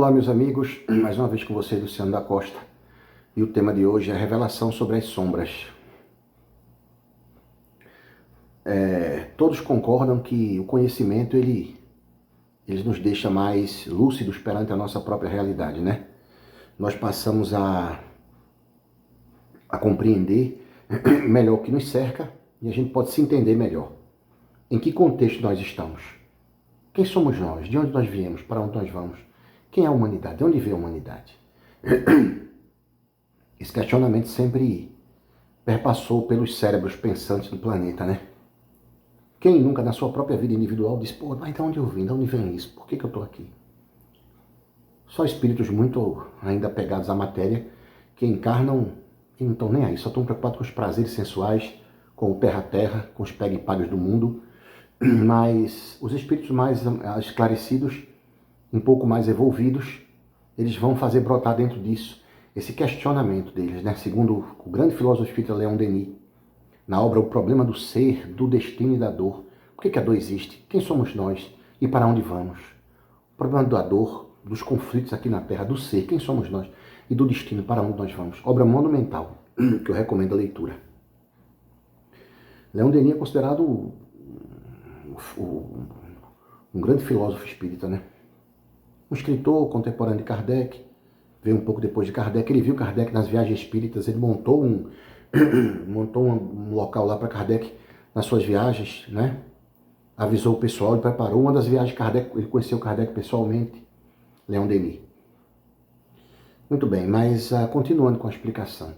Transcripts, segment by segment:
Olá, meus amigos, mais uma vez com vocês, Luciano da Costa, e o tema de hoje é a revelação sobre as sombras. Todos concordam que o conhecimento ele nos deixa mais lúcidos perante a nossa própria realidade, né? Nós passamos a compreender melhor o que nos cerca e a gente pode se entender melhor. Em que contexto nós estamos? Quem somos nós? De onde nós viemos? Para onde nós vamos? Quem é a humanidade? De onde veio a humanidade? Esse questionamento sempre perpassou pelos cérebros pensantes do planeta, né? Quem nunca na sua própria vida individual disse, pô, mas de onde eu vim? De onde vem isso? Por que eu estou aqui? Só espíritos muito ainda apegados à matéria que encarnam e não estão nem aí, só estão preocupados com os prazeres sensuais, com o terra-terra, com os pegue-pagues do mundo. Mas os espíritos mais esclarecidos, um pouco mais evolvidos, eles vão fazer brotar dentro disso esse questionamento deles, né? Segundo o grande filósofo espírita Leon Denis, na obra O Problema do Ser, do Destino e da Dor. Por que a dor existe? Quem somos nós? E para onde vamos? O problema da dor, dos conflitos aqui na Terra, do ser, quem somos nós? E do destino, para onde nós vamos? Obra monumental, que eu recomendo a leitura. Leon Denis é considerado um grande filósofo espírita, né? Um escritor contemporâneo de Kardec, veio um pouco depois de Kardec, ele viu Kardec nas viagens espíritas, ele montou um local lá para Kardec nas suas viagens, né? Avisou o pessoal e preparou uma das viagens de Kardec, ele conheceu Kardec pessoalmente, Leon Denis. Muito bem, mas continuando com a explicação.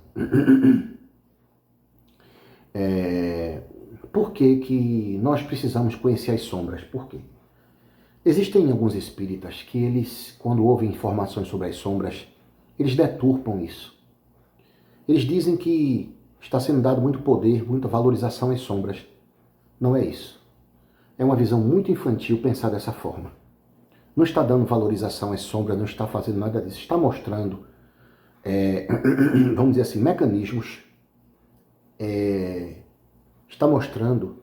Por que nós precisamos conhecer as sombras? Por quê? Existem alguns espíritas que eles, quando ouvem informações sobre as sombras, eles deturpam isso. Eles dizem que está sendo dado muito poder, muita valorização às sombras. Não é isso. É uma visão muito infantil pensar dessa forma. Não está dando valorização às sombras, não está fazendo nada disso. Está mostrando, vamos dizer assim, mecanismos, está mostrando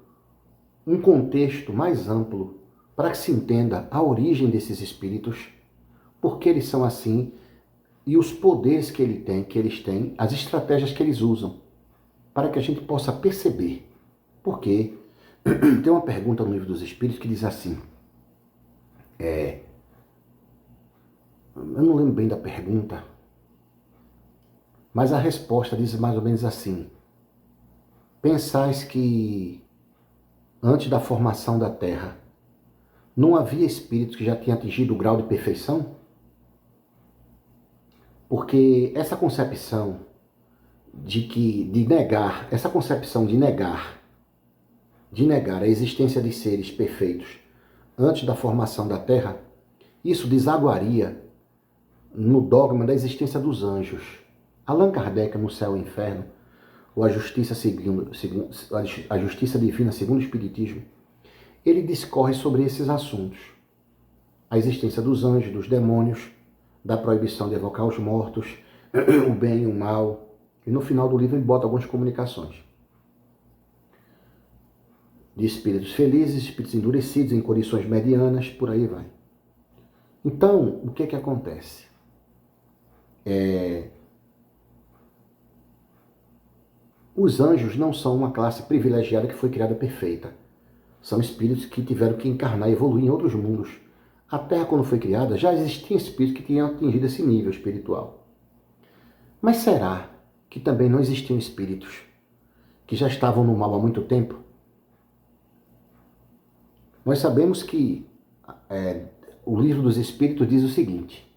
um contexto mais amplo para que se entenda a origem desses espíritos, por que eles são assim e os poderes que eles têm, as estratégias que eles usam, para que a gente possa perceber. Porque tem uma pergunta no Livro dos Espíritos que diz assim, eu não lembro bem da pergunta, mas a resposta diz mais ou menos assim: pensais que antes da formação da Terra não havia espíritos que já tinham atingido o grau de perfeição? Porque essa concepção de negar a existência de seres perfeitos antes da formação da Terra, isso desaguaria no dogma da existência dos anjos. Allan Kardec, no Céu e Inferno, ou a Justiça Divina segundo o Espiritismo, ele discorre sobre esses assuntos. A existência dos anjos, dos demônios, da proibição de evocar os mortos, o bem e o mal. E no final do livro ele bota algumas comunicações. De espíritos felizes, espíritos endurecidos, em condições medianas, por aí vai. Então, o que acontece? Os anjos não são uma classe privilegiada que foi criada perfeita. São espíritos que tiveram que encarnar e evoluir em outros mundos. A Terra, quando foi criada, já existiam espíritos que tinham atingido esse nível espiritual. Mas será que também não existiam espíritos que já estavam no mal há muito tempo? Nós sabemos que o Livro dos Espíritos diz o seguinte.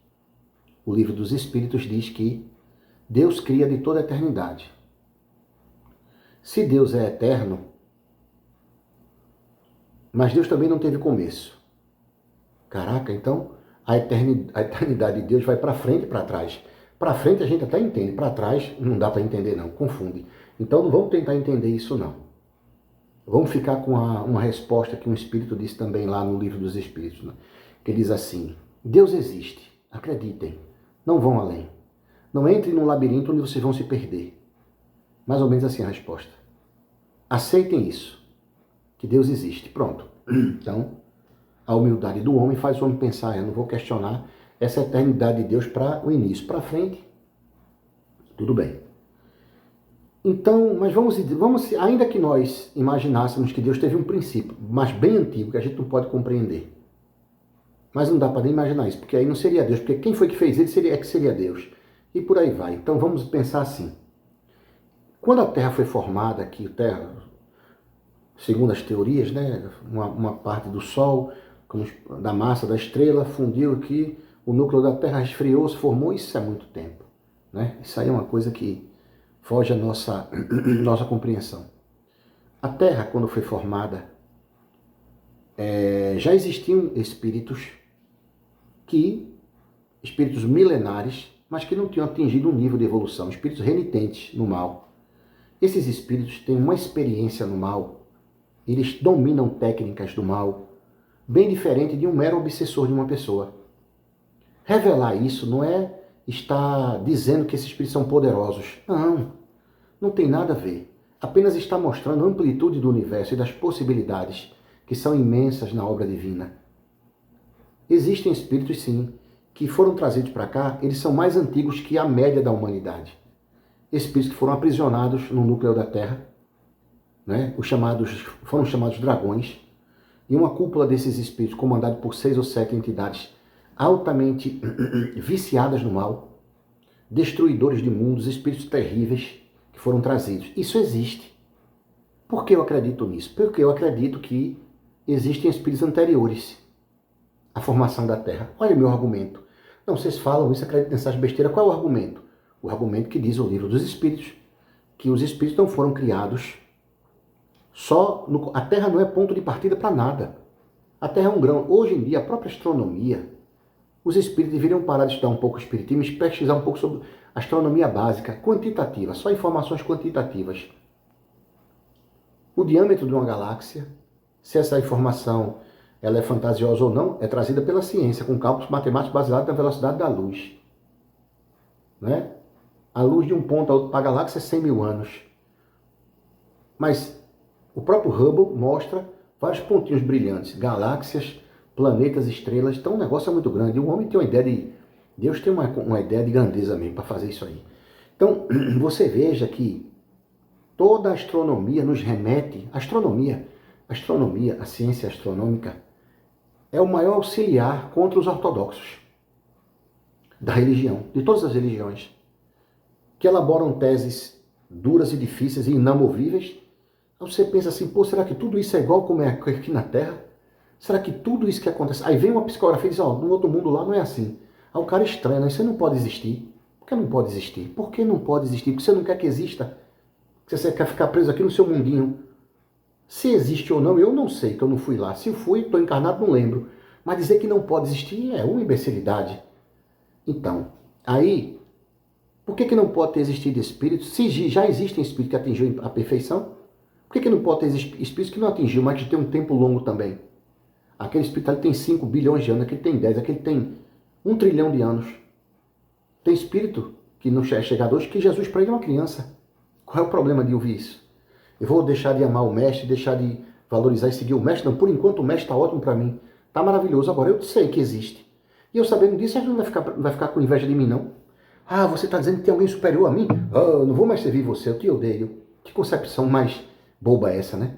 O Livro dos Espíritos diz que Deus cria de toda a eternidade. Se Deus é eterno, mas Deus também não teve começo. Caraca, então a eternidade de Deus vai para frente e para trás. Para frente a gente até entende, para trás não dá para entender não, confunde. Então não vamos tentar entender isso não. Vamos ficar com uma resposta que um espírito disse também lá no Livro dos Espíritos, né? Que diz assim: Deus existe, acreditem, não vão além. Não entrem num labirinto onde vocês vão se perder. Mais ou menos assim a resposta. Aceitem isso, que Deus existe. Pronto. Então, a humildade do homem faz o homem pensar, eu não vou questionar, essa eternidade de Deus para o início. Para frente, tudo bem. Então, mas vamos, ainda que nós imaginássemos que Deus teve um princípio, mas bem antigo, que a gente não pode compreender. Mas não dá para nem imaginar isso, porque aí não seria Deus, porque quem foi que fez ele é que seria Deus. E por aí vai. Então vamos pensar assim. Quando a Terra foi formada, aqui, Terra, segundo as teorias, né, uma parte do Sol, da massa da estrela, fundiu aqui, o núcleo da Terra esfriou, se formou, isso é muito tempo. Né? Isso aí é uma coisa que foge à nossa compreensão. A Terra, quando foi formada, já existiam espíritos milenares, mas que não tinham atingido um nível de evolução, espíritos renitentes no mal. Esses espíritos têm uma experiência no mal, eles dominam técnicas do mal, bem diferente de um mero obsessor de uma pessoa. Revelar isso não é estar dizendo que esses espíritos são poderosos. Não, não tem nada a ver. Apenas está mostrando a amplitude do universo e das possibilidades, que são imensas na obra divina. Existem espíritos, sim, que foram trazidos para cá, eles são mais antigos que a média da humanidade. Espíritos que foram aprisionados no núcleo da Terra, né? Foram chamados dragões, e uma cúpula desses espíritos, comandada por 6 ou 7 entidades altamente viciadas no mal, destruidores de mundos, espíritos terríveis que foram trazidos. Isso existe. Por que eu acredito nisso? Porque eu acredito que existem espíritos anteriores à formação da Terra. Olha o meu argumento. Não, vocês falam isso, acreditam nessas besteiras. Qual é o argumento? O argumento que diz o livro dos Espíritos, que os Espíritos não foram criados a Terra não é ponto de partida para nada. A Terra é um grão. Hoje em dia, a própria astronomia, os Espíritos deveriam parar de estudar um pouco o Espiritismo e pesquisar um pouco sobre astronomia básica, quantitativa, só informações quantitativas. O diâmetro de uma galáxia, se essa informação ela é fantasiosa ou não, é trazida pela ciência, com cálculos matemáticos baseados na velocidade da luz. Né? A luz de um ponto a outro para a galáxia é 100 mil anos. Mas o próprio Hubble mostra vários pontinhos brilhantes, galáxias, planetas, estrelas. Então o negócio é muito grande. O homem tem uma ideia de... Deus tem uma ideia de grandeza mesmo para fazer isso aí. Então você veja que toda a astronomia nos remete... A astronomia, a ciência astronômica, é o maior auxiliar contra os ortodoxos da religião, de todas as religiões, que elaboram teses duras e difíceis e inamovíveis. Aí você pensa assim, pô, será que tudo isso é igual como é aqui na Terra? Será que tudo isso que acontece... Aí vem uma psicografia e diz, no outro mundo lá não é assim. Aí o cara estranha, isso não pode existir. Por que não pode existir? Por que não pode existir? Porque você não quer que exista. Porque você quer ficar preso aqui no seu mundinho. Se existe ou não, eu não sei, que eu não fui lá. Se fui, estou encarnado, não lembro. Mas dizer que não pode existir é uma imbecilidade. Então, aí, por que não pode ter existido espíritos? Se já existem espíritos que atingiram a perfeição, por que não pode ter espíritos que não atingiu, mas que tem um tempo longo também? Aquele espírito ali tem 5 bilhões de anos, aquele tem 10, aquele tem 1 trilhão de anos. Tem espírito que não é chegado hoje, que Jesus para ele é uma criança. Qual é o problema de ouvir isso? Eu vou deixar de amar o mestre, deixar de valorizar e seguir o mestre? Não, por enquanto o mestre está ótimo para mim. Está maravilhoso. Agora eu sei que existe. E eu sabendo disso, a gente não vai ficar com inveja de mim, não. Ah, você está dizendo que tem alguém superior a mim? Ah, eu não vou mais servir você, eu te odeio. Que concepção mais boba é essa, né?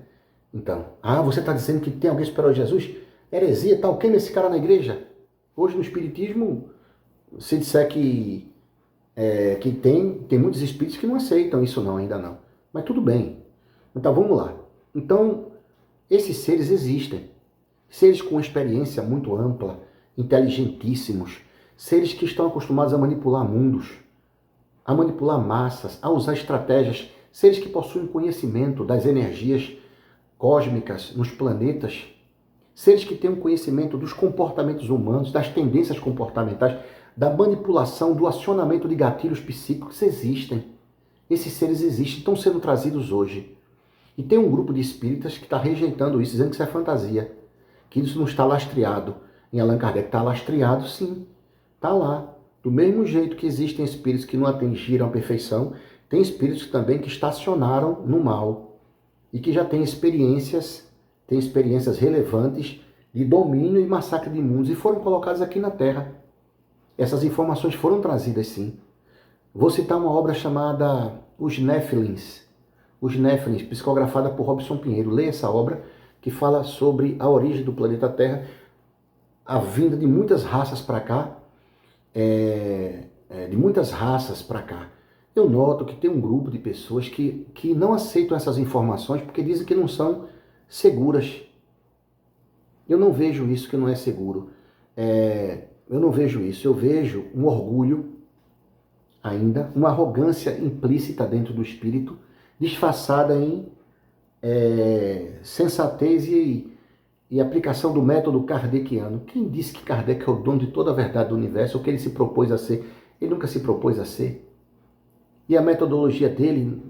Então, você está dizendo que tem alguém superior a Jesus? Heresia, tal, queima esse cara na igreja. Hoje no Espiritismo, se disser que tem muitos espíritos que não aceitam isso não, ainda não. Mas tudo bem. Então vamos lá. Então, esses seres existem. Seres com experiência muito ampla, inteligentíssimos, seres que estão acostumados a manipular mundos, a manipular massas, a usar estratégias, seres que possuem conhecimento das energias cósmicas nos planetas, seres que têm um conhecimento dos comportamentos humanos, das tendências comportamentais, da manipulação, do acionamento de gatilhos psíquicos, existem. Esses seres existem, estão sendo trazidos hoje. E tem um grupo de espíritas que está rejeitando isso, dizendo que isso é fantasia, que isso não está lastreado. Em Allan Kardec está lastreado, sim, está lá. Do mesmo jeito que existem espíritos que não atingiram a perfeição, tem espíritos também que estacionaram no mal e que já têm experiências relevantes de domínio e massacre de mundos e foram colocados aqui na Terra. Essas informações foram trazidas sim. Vou citar uma obra chamada Os Néfilins, psicografada por Robson Pinheiro. Leia essa obra que fala sobre a origem do planeta Terra, a vinda de muitas raças para cá, Eu noto que tem um grupo de pessoas que não aceitam essas informações porque dizem que não são seguras. Eu não vejo isso que não é seguro. Eu não vejo isso. Eu vejo um orgulho ainda, uma arrogância implícita dentro do espírito, disfarçada em sensatez e aplicação do método kardeciano. Quem disse que Kardec é o dono de toda a verdade do universo, o que ele se propôs a ser? Ele nunca se propôs a ser. E a metodologia dele,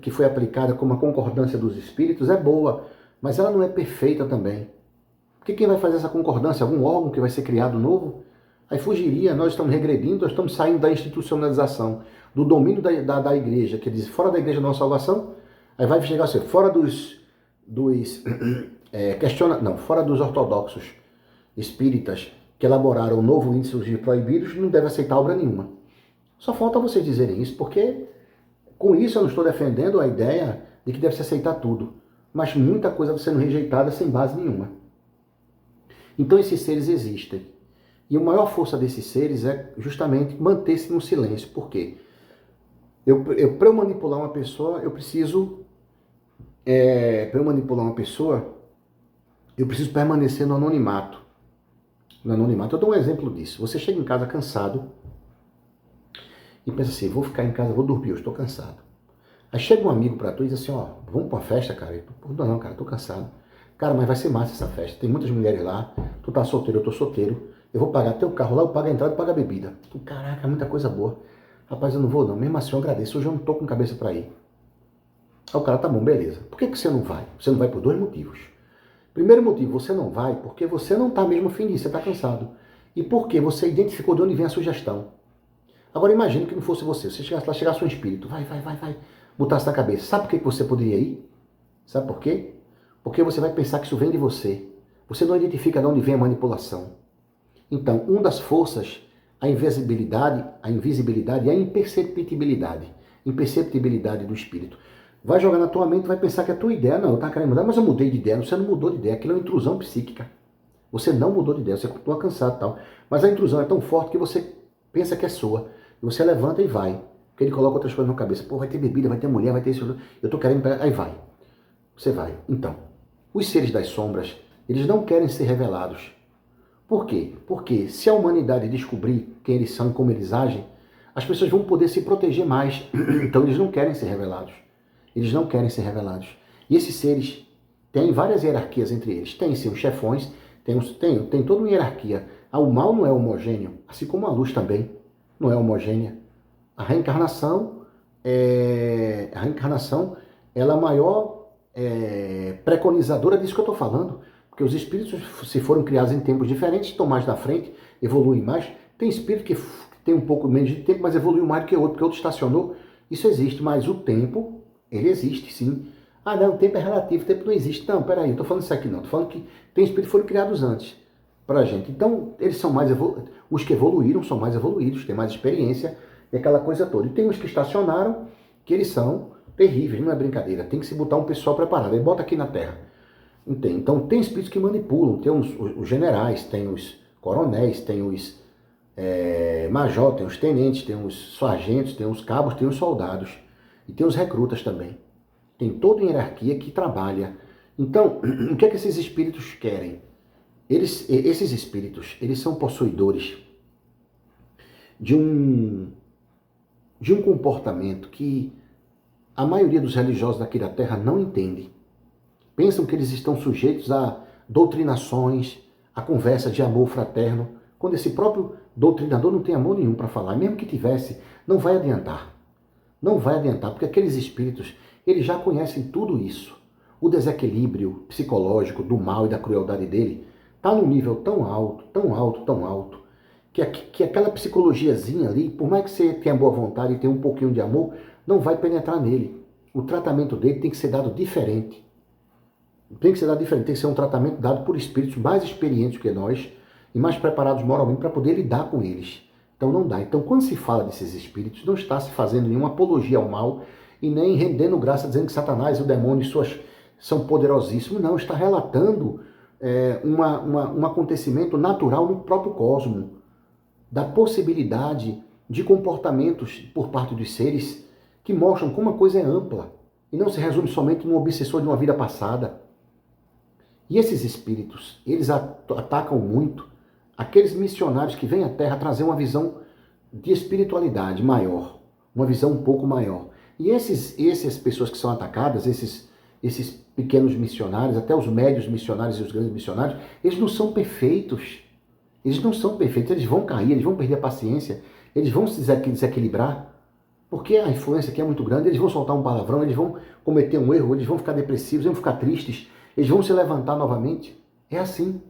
que foi aplicada como a concordância dos espíritos, é boa, mas ela não é perfeita também. Porque quem vai fazer essa concordância? Algum órgão que vai ser criado novo? Aí fugiria, nós estamos regredindo, nós estamos saindo da institucionalização, do domínio da igreja, que diz fora da igreja não há salvação, aí vai chegar a ser fora fora dos ortodoxos espíritas que elaboraram o novo índice de proibidos, não deve aceitar obra nenhuma. Só falta vocês dizerem isso, porque com isso eu não estou defendendo a ideia de que deve se aceitar tudo, mas muita coisa está sendo rejeitada sem base nenhuma. Então esses seres existem. E a maior força desses seres é justamente manter-se no silêncio. Por quê? Para eu manipular uma pessoa, eu preciso permanecer no anonimato. Eu dou um exemplo disso. Você chega em casa cansado e pensa assim, vou ficar em casa, vou dormir, eu estou cansado. Aí chega um amigo para tu e diz assim, vamos para uma festa, cara? Não, cara, estou cansado. Cara, mas vai ser massa essa festa. Tem muitas mulheres lá, tu tá solteiro, eu tô solteiro. Eu vou pagar teu carro lá, eu pago a entrada e pago a bebida. Caraca, muita coisa boa. Rapaz, eu não vou não. Mesmo assim eu agradeço. Hoje eu não tô com cabeça para ir. Aí o cara, tá bom, beleza. Por que você não vai? Você não vai por 2 motivos. Primeiro motivo, você não vai porque você não tá mesmo afim disso, você tá cansado. E porque você identificou de onde vem a sugestão. Agora imagine que não fosse você. Você chegasse um espírito. Vai. Botasse na cabeça. Sabe por que você poderia ir? Sabe por quê? Porque você vai pensar que isso vem de você. Você não identifica de onde vem a manipulação. Então, uma das forças, a invisibilidade e a imperceptibilidade do espírito. Vai jogar na tua mente e vai pensar que é a tua ideia. Não, eu estava querendo mudar, mas eu mudei de ideia. Você não mudou de ideia. Aquilo é uma intrusão psíquica. Você não mudou de ideia, você continua cansado e tal. Mas a intrusão é tão forte que você pensa que é sua. E você levanta e vai. Porque ele coloca outras coisas na cabeça. Pô, vai ter bebida, vai ter mulher, vai ter isso. Eu estou querendo... Aí vai. Você vai. Então, os seres das sombras, eles não querem ser revelados. Por quê? Porque se a humanidade descobrir quem eles são e como eles agem, as pessoas vão poder se proteger mais. Então eles não querem ser revelados. E esses seres têm várias hierarquias entre eles. Tem seus chefões, tem toda uma hierarquia. O mal não é homogêneo, assim como a luz também não é homogênea. A reencarnação ela é a maior preconizadora disso que eu estou falando. Porque os espíritos, se foram criados em tempos diferentes, estão mais na frente, evoluem mais. Tem espírito que tem um pouco menos de tempo, mas evoluiu mais do que outro, porque outro estacionou. Isso existe, mas o tempo, ele existe, sim. Ah, não, o tempo é relativo, o tempo não existe. Não, peraí, eu estou falando isso aqui não. Estou falando que tem espíritos que foram criados antes para a gente. Então, eles são mais os que evoluíram são mais evoluídos, têm mais experiência e aquela coisa toda. E tem os que estacionaram, que eles são terríveis, não é brincadeira. Tem que se botar um pessoal preparado. Aí bota aqui na Terra. Então, tem espíritos que manipulam, tem os generais, tem os coronéis, tem os major, tem os tenentes, tem os sargentos, tem os cabos, tem os soldados e tem os recrutas também. Tem toda uma hierarquia que trabalha. Então, o que é que esses espíritos querem? Esses espíritos, eles são possuidores de um comportamento que a maioria dos religiosos daqui da Terra não entende. Pensam que eles estão sujeitos a doutrinações, a conversa de amor fraterno, quando esse próprio doutrinador não tem amor nenhum para falar. Mesmo que tivesse, não vai adiantar. Não vai adiantar, porque aqueles espíritos, eles já conhecem tudo isso. O desequilíbrio psicológico do mal e da crueldade dele está num nível tão alto, que aquela psicologiazinha ali, por mais que você tenha boa vontade e tenha um pouquinho de amor, não vai penetrar nele. O tratamento dele tem que ser dado diferente. Tem que ser um tratamento dado por espíritos mais experientes que nós e mais preparados moralmente para poder lidar com eles. Então não dá. Então quando se fala desses espíritos, não está se fazendo nenhuma apologia ao mal e nem rendendo graça dizendo que Satanás e o demônio são poderosíssimos. Não, está relatando um acontecimento natural no próprio cosmos, da possibilidade de comportamentos por parte dos seres que mostram como a coisa é ampla e não se resume somente no obsessor de uma vida passada. E esses espíritos, eles atacam muito aqueles missionários que vêm à Terra trazer uma visão de espiritualidade maior, uma visão um pouco maior. E essas pessoas que são atacadas, esses pequenos missionários, até os médios missionários e os grandes missionários, eles não são perfeitos. Eles não são perfeitos, eles vão cair, eles vão perder a paciência, eles vão se desequilibrar, porque a influência aqui é muito grande, eles vão soltar um palavrão, eles vão cometer um erro, eles vão ficar depressivos, eles vão ficar tristes, eles vão se levantar novamente. É assim.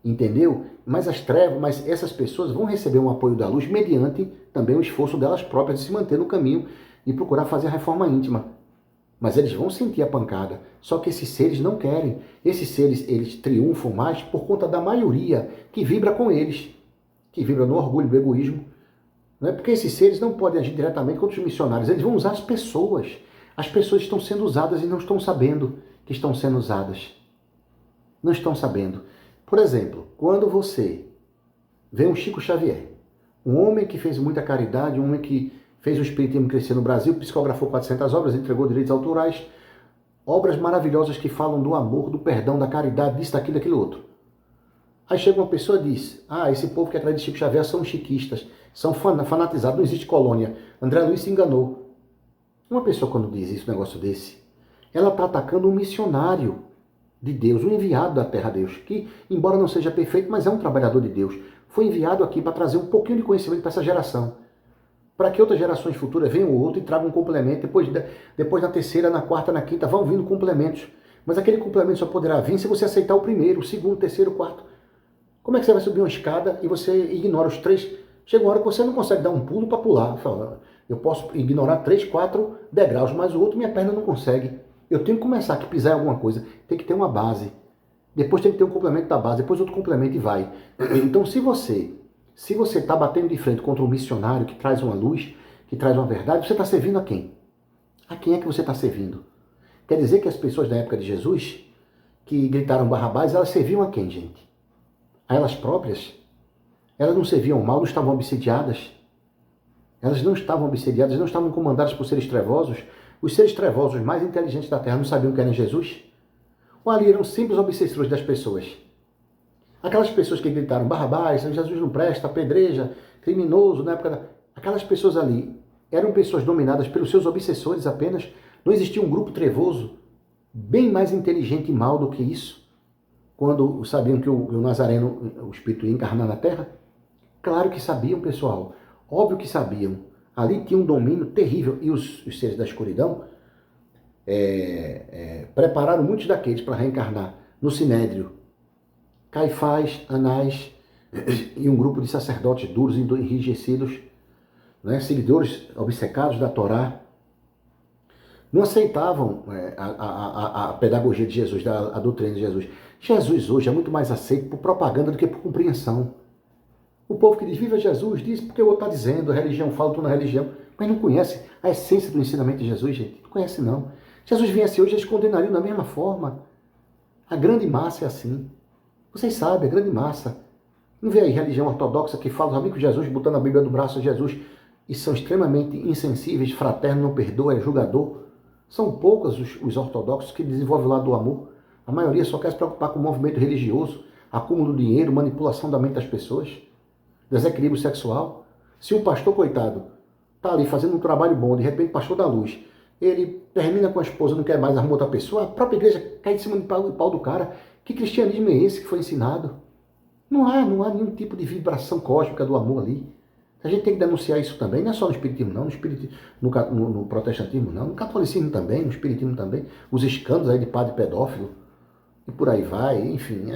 Entendeu? Mas essas pessoas vão receber um apoio da luz mediante também o esforço delas próprias de se manter no caminho e procurar fazer a reforma íntima. Mas eles vão sentir a pancada. Só que esses seres não querem. Esses seres, eles triunfam mais por conta da maioria que vibra com eles, que vibra no orgulho, no egoísmo. Não é? Porque esses seres não podem agir diretamente contra os missionários. Eles vão usar as pessoas. As pessoas estão sendo usadas e não estão sabendo que estão sendo usadas. Não estão sabendo. Por exemplo, quando você vê um Chico Xavier, um homem que fez muita caridade, um homem que fez o espiritismo crescer no Brasil, psicografou 400 obras, entregou direitos autorais, obras maravilhosas que falam do amor, do perdão, da caridade, disso, daquilo, daquilo outro. Aí chega uma pessoa e diz, esse povo que é atrás de Chico Xavier são chiquistas, são fanatizados, não existe colônia. André Luiz se enganou. Uma pessoa quando diz isso, um negócio desse, ela está atacando um missionário de Deus, um enviado da terra de Deus, que, embora não seja perfeito, mas é um trabalhador de Deus. Foi enviado aqui para trazer um pouquinho de conhecimento para essa geração, para que outras gerações futuras venham o outro e tragam um complemento. Depois na terceira, na quarta, na quinta, vão vindo complementos. Mas aquele complemento só poderá vir se você aceitar o primeiro, o segundo, o terceiro, o quarto. Como é que você vai subir uma escada e você ignora os três? Chega uma hora que você não consegue dar um pulo para pular. Eu posso ignorar 3, 4 degraus, mas o outro minha perna não consegue. Eu tenho que começar a pisar em alguma coisa, tem que ter uma base. Depois tem que ter um complemento da base, depois outro complemento e vai. Então se você está batendo de frente contra um missionário que traz uma luz, que traz uma verdade, você está servindo a quem? A quem é que você está servindo? Quer dizer que as pessoas da época de Jesus, que gritaram Barrabás, elas serviam a quem, gente? A elas próprias? Elas não serviam ao mal, não estavam obsediadas? Elas não estavam obsediadas, não estavam comandadas por seres trevosos? Os seres trevosos mais inteligentes da Terra não sabiam quem era Jesus? Ou ali eram simples obsessores das pessoas? Aquelas pessoas que gritaram Barrabás, Jesus não presta, apedreja, criminoso, na época aquelas pessoas ali eram pessoas dominadas pelos seus obsessores apenas? Não existia um grupo trevoso, bem mais inteligente e mal do que isso, quando sabiam que o Nazareno, o Espírito, ia encarnar na Terra? Claro que sabiam, pessoal. Óbvio que sabiam. Ali tinha um domínio terrível. E os seres da escuridão prepararam muitos daqueles para reencarnar no Sinédrio. Caifás, Anás e um grupo de sacerdotes duros e enrijecidos, né, seguidores obcecados da Torá, não aceitavam a pedagogia de Jesus, a doutrina de Jesus. Jesus hoje é muito mais aceito por propaganda do que por compreensão. O povo que diz, viva Jesus, diz porque o outro está dizendo, a religião fala, tu na religião, mas não conhece a essência do ensinamento de Jesus, gente. Não conhece, não. Jesus viesse hoje, eles condenariam da mesma forma. A grande massa é assim. Vocês sabem, a grande massa. Não vê aí religião ortodoxa que fala os amigos de Jesus botando a Bíblia no braço de Jesus e são extremamente insensíveis, fraterno, não perdoa, é julgador. São poucos os ortodoxos que desenvolvem o lado do amor. A maioria só quer se preocupar com o movimento religioso, acúmulo de dinheiro, manipulação da mente das pessoas, desequilíbrio sexual. Se um pastor, coitado, está ali fazendo um trabalho bom, de repente pastor da luz, ele termina com a esposa, não quer mais arrumar outra pessoa, a própria igreja cai em cima do pau do cara. Que cristianismo é esse que foi ensinado? Não há nenhum tipo de vibração cósmica do amor ali. A gente tem que denunciar isso também, não é só no espiritismo não, no protestantismo não, no catolicismo também, no espiritismo também, os escândalos aí de padre pedófilo, e por aí vai, enfim,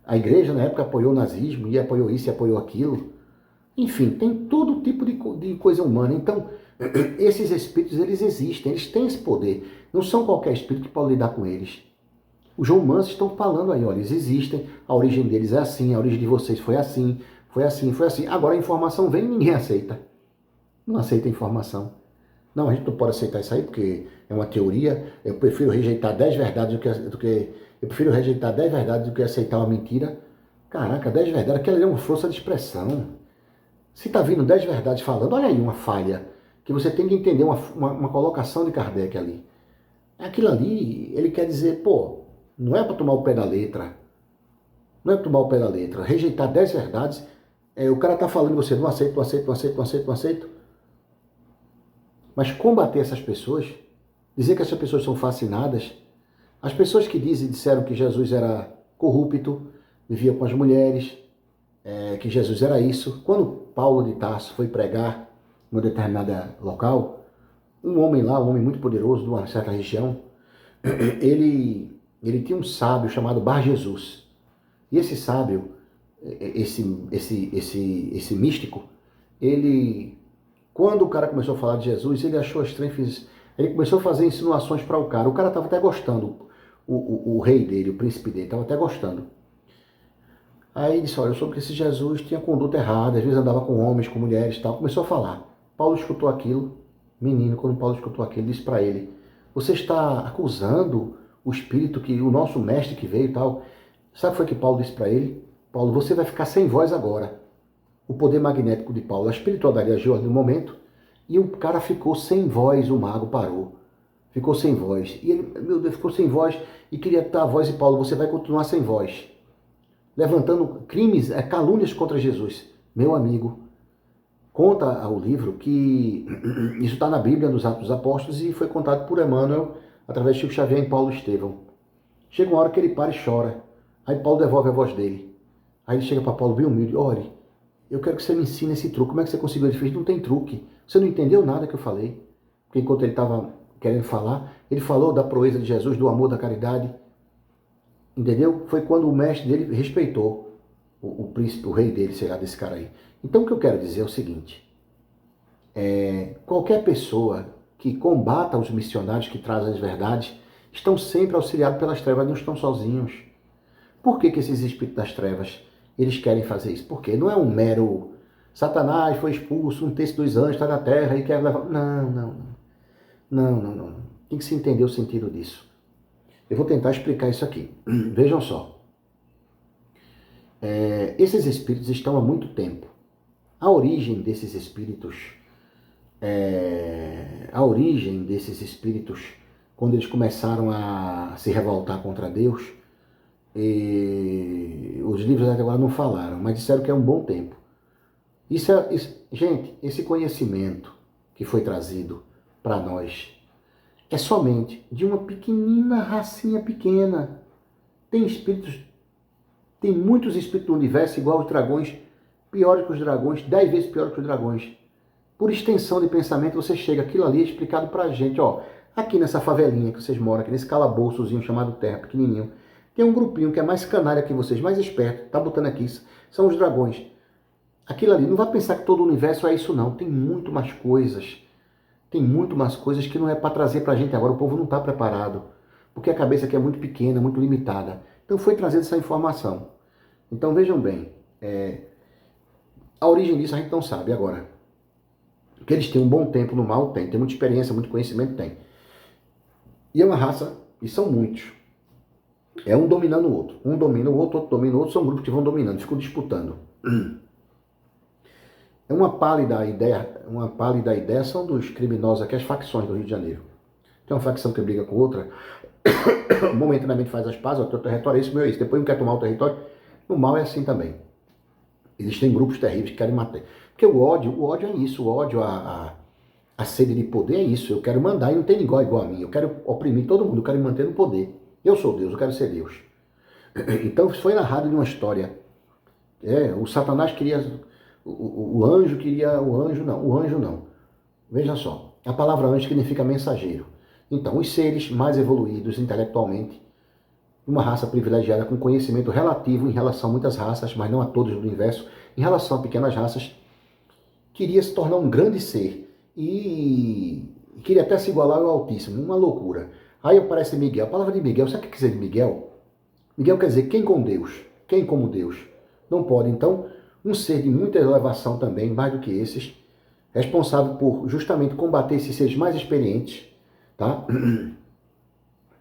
a igreja na época apoiou o nazismo, e apoiou isso, e apoiou aquilo, enfim, tem todo tipo de coisa humana. Então, esses espíritos, eles existem, eles têm esse poder, não são qualquer espírito que pode lidar com eles. Os João Mansos estão falando aí, olha, eles existem, a origem deles é assim, a origem de vocês foi assim, Foi assim, foi assim. Agora a informação vem e ninguém aceita. Não aceita a informação. Não, a gente não pode aceitar isso aí porque é uma teoria. Eu prefiro rejeitar 10 verdades eu prefiro rejeitar 10 verdades do que aceitar uma mentira. Caraca, 10 verdades, aquela ali é uma força de expressão. Se está vindo 10 verdades falando, olha aí uma falha, que você tem que entender uma colocação de Kardec ali. Aquilo ali, ele quer dizer, pô, não é para tomar o pé da letra. Não é para tomar o pé da letra. Rejeitar 10 verdades, o cara está falando e você não aceita, não aceita, não aceita, não aceita, não aceita. Mas combater essas pessoas, dizer que essas pessoas são fascinadas, as pessoas que disseram que Jesus era corrupto, vivia com as mulheres, que Jesus era isso. Quando Paulo de Tarso foi pregar em um determinado local, um homem lá, um homem muito poderoso de uma certa região, ele tinha um sábio chamado Bar Jesus. E esse sábio, esse místico, quando o cara começou a falar de Jesus, ele achou estranho, ele começou a fazer insinuações para o cara. O cara estava até gostando, o rei dele, o príncipe dele, estava até gostando. Aí ele disse, olha, eu soube que esse Jesus tinha conduta errada, às vezes andava com homens, com mulheres e tal. Começou a falar. Paulo escutou aquilo, menino, quando Paulo escutou aquilo, disse para ele, você está acusando o espírito que o nosso mestre que veio e tal. Sabe o que foi que Paulo disse para ele? Paulo, você vai ficar sem voz agora. O poder magnético de Paulo, a espiritualidade agiu ali no momento, e o cara ficou sem voz, o mago parou. Ficou sem voz. E ele, meu Deus, ficou sem voz e queria dar a voz de Paulo, você vai continuar sem voz. Levantando crimes, calúnias contra Jesus. Meu amigo, conta o livro que isso está na Bíblia, nos Atos dos Apóstolos, e foi contado por Emmanuel, através de Chico Xavier e Paulo Estevão. Chega uma hora que ele para e chora. Aí Paulo devolve a voz dele. Aí ele chega para Paulo bem humilde, olha, eu quero que você me ensine esse truque. Como é que você conseguiu? Ele fez, não tem truque. Você não entendeu nada que eu falei. Porque enquanto ele estava querendo falar, ele falou da proeza de Jesus, do amor, da caridade. Entendeu? Foi quando o mestre dele respeitou o príncipe, o rei dele, sei lá, desse cara aí. Então o que eu quero dizer é o seguinte, qualquer pessoa que combata os missionários que trazem as verdades, estão sempre auxiliados pelas trevas, não estão sozinhos. Por que esses espíritos das trevas, eles querem fazer isso? Porque não é um mero Satanás foi expulso, um terço dos anjos está na terra e quer levar... Não. Tem que se entender o sentido disso. Eu vou tentar explicar isso aqui. Vejam só. Esses espíritos estão há muito tempo. A origem desses espíritos, quando eles começaram a se revoltar contra Deus, os livros até agora não falaram, mas disseram que é um bom tempo. Gente, esse conhecimento que foi trazido para nós é somente de uma pequenina racinha pequena. Tem muitos espíritos no universo igual aos dragões, piores que os dragões, 10 vezes piores que os dragões. Por extensão de pensamento, você chega, aquilo ali é explicado pra gente, ó. Aqui nessa favelinha que vocês moram, aqui nesse calabouçozinho chamado Terra, pequenininho, tem um grupinho que é mais canalha que vocês, mais esperto, tá botando aqui, são os dragões. Aquilo ali, não vai pensar que todo o universo é isso não, tem muito mais coisas. Tem muito mais coisas que não é para trazer para a gente agora. O povo não está preparado, porque a cabeça aqui é muito pequena, muito limitada. Então foi trazida essa informação. Então vejam bem, a origem disso a gente não sabe agora. Que eles têm um bom tempo no mal, tem muita experiência, muito conhecimento, tem. E é uma raça, e são muitos. É um dominando o outro. Um domina o outro domina o outro, são grupos que vão dominando, ficam disputando. É uma pálida ideia são dos criminosos aqui, as facções do Rio de Janeiro. Tem uma facção que briga com outra, momentaneamente faz as pazes, o teu território é isso, meu é isso. Depois não quer tomar o território. No mal é assim também. Existem grupos terríveis que querem matar. Porque o ódio é isso, o ódio, a sede de poder é isso. Eu quero mandar e não tem igual a mim. Eu quero oprimir todo mundo, eu quero me manter no poder. Eu sou Deus, eu quero ser Deus. Então isso foi narrado em uma história. O Satanás queria... O anjo queria... O anjo não. Veja só, a palavra anjo significa mensageiro. Então, os seres mais evoluídos intelectualmente, uma raça privilegiada com conhecimento relativo em relação a muitas raças, mas não a todos do universo, em relação a pequenas raças, queria se tornar um grande ser e queria até se igualar ao Altíssimo, uma loucura. Aí aparece Miguel. A palavra de Miguel, sabe o que quer dizer de Miguel? Miguel quer dizer quem com Deus, quem como Deus. Não pode, então, um ser de muita elevação também, mais do que esses, responsável por justamente combater esses seres mais experientes, tá?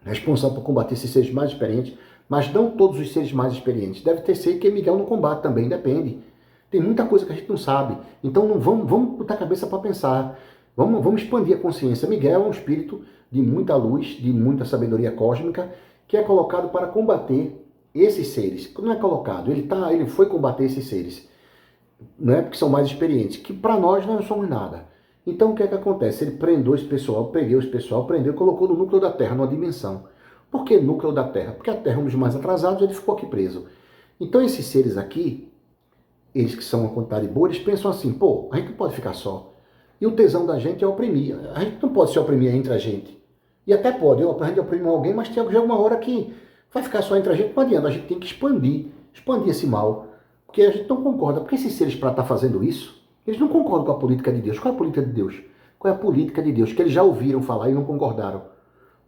Responsável por combater esses seres mais experientes, mas não todos os seres mais experientes. Deve ter ser que Miguel não combate também, depende. Tem muita coisa que a gente não sabe. Então não vamos botar a cabeça para pensar. Vamos expandir a consciência. Miguel é um espírito de muita luz, de muita sabedoria cósmica, que é colocado para combater esses seres. Não é colocado, ele foi combater esses seres, né, porque são mais experientes, que para nós não somos nada. Então o que é que acontece? Ele prendeu esse pessoal, prendeu e colocou no núcleo da Terra, numa dimensão. Por que núcleo da Terra? Porque a Terra é um dos mais atrasados, ele ficou aqui preso. Então esses seres aqui, eles que são uma quantidade boa, eles pensam assim, pô, a gente não pode ficar só. E o tesão da gente é oprimir. A gente não pode se oprimir entre a gente. E até pode, a gente oprimir alguém, mas tem uma hora que vai ficar só entre a gente, não adianta, a gente tem que expandir esse mal. Porque a gente não concorda. Porque esses seres, para estar fazendo isso, eles não concordam com a política de Deus. Qual é a política de Deus? Qual é a política de Deus? Que eles já ouviram falar e não concordaram.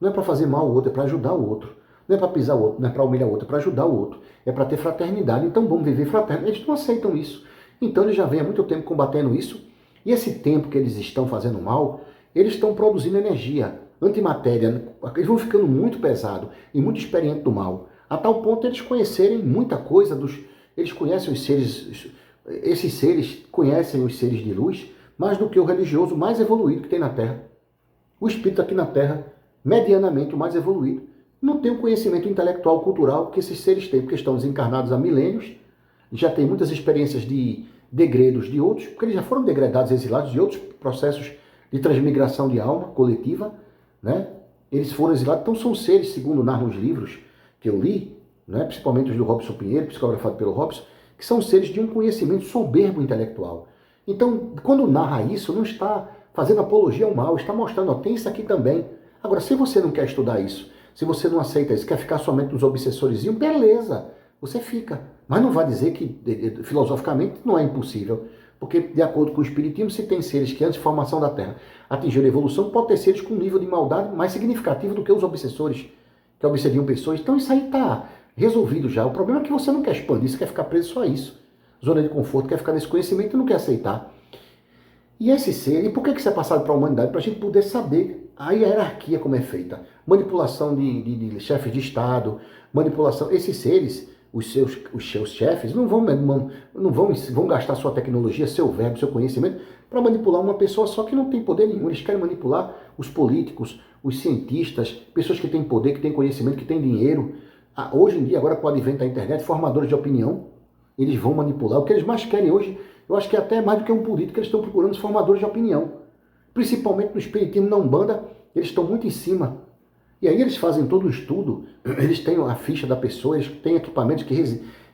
Não é para fazer mal ao outro, é para ajudar o outro. Não é para pisar o outro, não é para humilhar o outro, é para ajudar o outro. É para ter fraternidade. Então vamos viver fraterno. Eles não aceitam isso. Então eles já vêm há muito tempo combatendo isso. E esse tempo que eles estão fazendo mal, eles estão produzindo energia, antimatéria. Eles vão ficando muito pesados e muito experientes do mal. A tal ponto eles conhecerem muita coisa dos... Eles conhecem os seres... Esses seres conhecem os seres de luz mais do que o religioso mais evoluído que tem na Terra. O espírito aqui na Terra, medianamente o mais evoluído, não tem o conhecimento intelectual, cultural que esses seres têm, porque estão desencarnados há milênios, já têm muitas experiências de degredos de outros, porque eles já foram degradados, exilados de outros processos de transmigração de alma coletiva, né? Eles foram exilados, então são seres, segundo narram os livros que eu li, né? Principalmente os do Robson Pinheiro, psicografado pelo Robson, que são seres de um conhecimento soberbo intelectual. Então, quando narra isso, não está fazendo apologia ao mal, está mostrando, ó, tem isso aqui também. Agora, se você não quer estudar isso, se você não aceita isso, quer ficar somente nos obsessores, beleza, você fica. Mas não vai dizer que, filosoficamente, não é impossível. Porque, de acordo com o Espiritismo, se tem seres que, antes da formação da Terra, atingiram a evolução, pode ter seres com um nível de maldade mais significativo do que os obsessores, que obsediam pessoas. Então, isso aí está resolvido já. O problema é que você não quer expandir, você quer ficar preso só a isso. Zona de conforto, quer ficar nesse conhecimento e não quer aceitar. E esse ser, e por que isso é passado para a humanidade? Para a gente poder saber a hierarquia como é feita. Manipulação de chefes de Estado, manipulação. Esses seres, os seus chefes, não vão gastar sua tecnologia, seu verbo, seu conhecimento, para manipular uma pessoa só que não tem poder nenhum. Eles querem manipular os políticos, os cientistas, pessoas que têm poder, que têm conhecimento, que têm dinheiro. Hoje em dia, agora com o advento da internet, formadores de opinião, eles vão manipular. O que eles mais querem hoje, eu acho que é até mais do que um político, eles estão procurando os formadores de opinião. Principalmente no espiritismo, na Umbanda, eles estão muito em cima. E aí eles fazem todo um estudo, eles têm a ficha da pessoa, eles têm equipamentos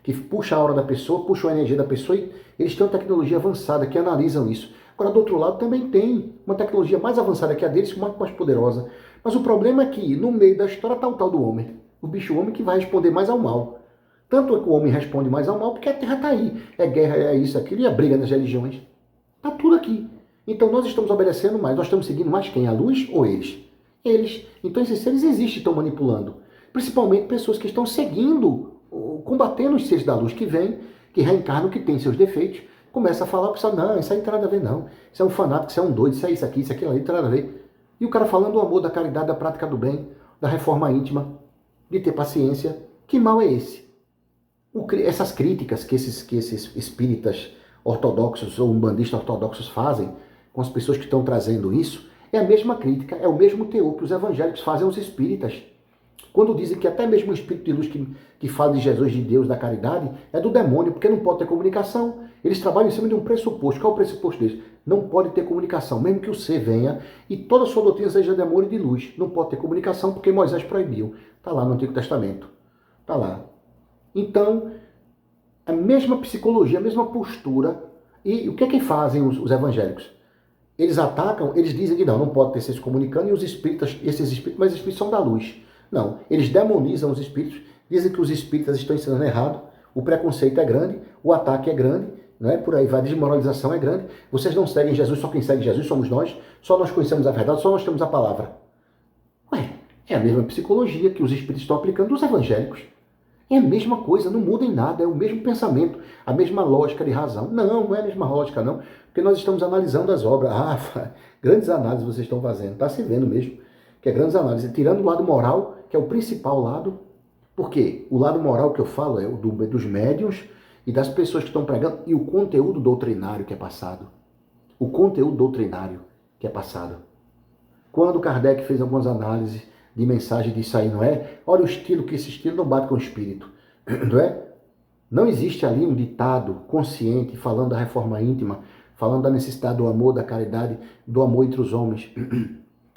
que puxam a aura da pessoa, puxam a energia da pessoa, e eles têm uma tecnologia avançada que analisam isso. Agora, do outro lado, também tem uma tecnologia mais avançada que a deles, muito mais poderosa. Mas o problema é que, no meio da história, está o tal do homem. O bicho-homem que vai responder mais ao mal. Tanto é que o homem responde mais ao mal porque a Terra está aí. É guerra, é isso, aquilo, e a briga nas religiões. Está tudo aqui. Então nós estamos obedecendo mais, nós estamos seguindo mais quem? A luz ou eles? Eles. Então esses seres existem, estão manipulando. Principalmente pessoas que estão seguindo, combatendo os seres da luz que vêm, que reencarnam, que têm seus defeitos. Começa a falar, pessoal, não, isso aí não tem nada a ver não. Isso é um fanático, isso é um doido, isso é isso aqui, isso aquilo ali, não tem nada a ver. E o cara falando do amor, da caridade, da prática do bem, da reforma íntima, de ter paciência. Que mal é esse? Essas críticas que esses espíritas ortodoxos ou umbandistas ortodoxos fazem com as pessoas que estão trazendo isso, é a mesma crítica, é o mesmo teor que os evangélicos fazem aos espíritas. Quando dizem que até mesmo o espírito de luz que fala de Jesus, de Deus, da caridade, é do demônio, porque não pode ter comunicação. Eles trabalham em cima de um pressuposto. Qual é o pressuposto deles? Não pode ter comunicação, mesmo que o ser venha e toda a sua doutrina seja demônio de luz. Não pode ter comunicação porque Moisés proibiu. Está lá no Antigo Testamento. Está lá. Então, a mesma psicologia, a mesma postura. E o que é que fazem os evangélicos? Eles atacam, eles dizem que não pode ter se comunicando, e os espíritas, mas os espíritos são da luz. Não, eles demonizam os espíritos, dizem que os espíritas estão ensinando errado, o preconceito é grande, o ataque é grande, né? Por aí vai, a desmoralização é grande. Vocês não seguem Jesus, só quem segue Jesus somos nós, só nós conhecemos a verdade, só nós temos a palavra. Ué, é a mesma psicologia que os espíritos estão aplicando dos evangélicos. É a mesma coisa, não muda em nada, é o mesmo pensamento, a mesma lógica de razão. Não, não é a mesma lógica, não, porque nós estamos analisando as obras. Ah, grandes análises vocês estão fazendo, está se vendo mesmo, que é grandes análises, tirando o lado moral, que é o principal lado, porque o lado moral que eu falo é o dos médiuns e das pessoas que estão pregando, e o conteúdo doutrinário que é passado. O conteúdo doutrinário que é passado. Quando Kardec fez algumas análises de mensagem disso aí, não é? Olha o estilo, que esse estilo não bate com o espírito, não é? Não existe ali um ditado consciente falando da reforma íntima, falando da necessidade do amor, da caridade, do amor entre os homens.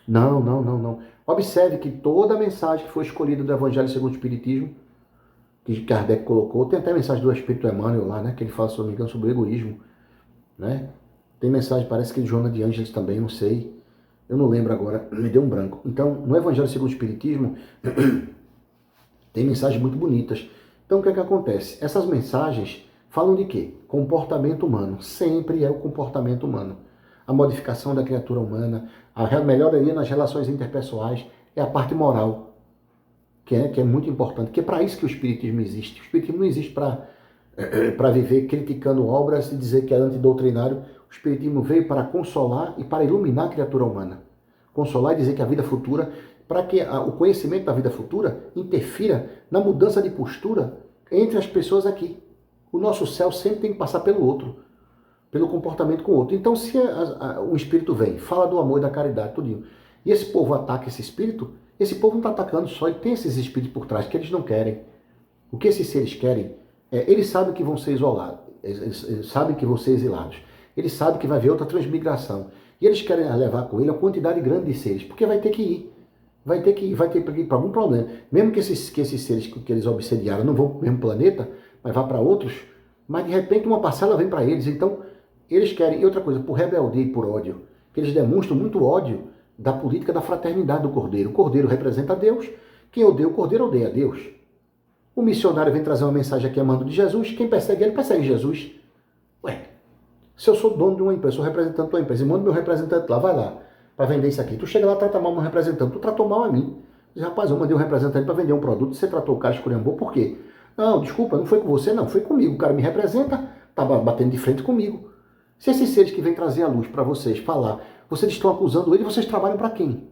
Não, não, não, não. Observe que toda a mensagem que foi escolhida do Evangelho segundo o Espiritismo, que Kardec colocou, tem até a mensagem do Espírito Emmanuel lá, né? Que ele fala, se não me engano, sobre o egoísmo, né? Tem mensagem, parece que de Joana de Ângeles também, não sei. Eu não lembro agora, me deu um branco. Então, no Evangelho segundo o Espiritismo, tem mensagens muito bonitas. Então, o que é que acontece? Essas mensagens falam de quê? Comportamento humano. Sempre é o comportamento humano. A modificação da criatura humana, a melhoria nas relações interpessoais, é a parte moral, que é muito importante. Que é para isso que o Espiritismo existe. O Espiritismo não existe para viver criticando obras e dizer que é antidoutrinário. O Espiritismo veio para consolar e para iluminar a criatura humana. Consolar e dizer que a vida futura, para que o conhecimento da vida futura interfira na mudança de postura entre as pessoas aqui. O nosso céu sempre tem que passar pelo outro, pelo comportamento com o outro. Então, se o Espírito vem, fala do amor e da caridade, tudinho, e esse povo ataca esse Espírito, esse povo não está atacando só, ele tem esses Espíritos por trás, que eles não querem. O que esses seres querem, eles sabem que vão ser isolados, eles sabem que vão ser exilados, eles sabem que vai haver outra transmigração, e eles querem levar com ele uma quantidade grande de seres, porque vai ter que ir. Vai ter que ir para algum problema. Mesmo que esses seres que eles obsediaram não vão para o mesmo planeta, mas vá para outros, mas de repente uma parcela vem para eles. Então, eles querem, e outra coisa, por rebeldia e por ódio, que eles demonstram muito ódio da política da fraternidade do Cordeiro. O Cordeiro representa Deus, quem odeia o Cordeiro odeia a Deus. O missionário vem trazer uma mensagem aqui amando de Jesus, quem persegue ele persegue Jesus. Ué, se eu sou dono de uma empresa, sou representante de uma empresa, e mando meu representante lá, vai lá, para vender isso aqui. Tu chega lá, trata mal meu representante, tu tratou mal a mim. Diz, rapaz, eu mandei um representante para vender um produto, você tratou o cara, esculhambou, por quê? Não, desculpa, não foi com você, não, foi comigo. O cara me representa, estava batendo de frente comigo. Se esses seres que vêm trazer a luz para vocês falar, vocês estão acusando ele, vocês trabalham para quem?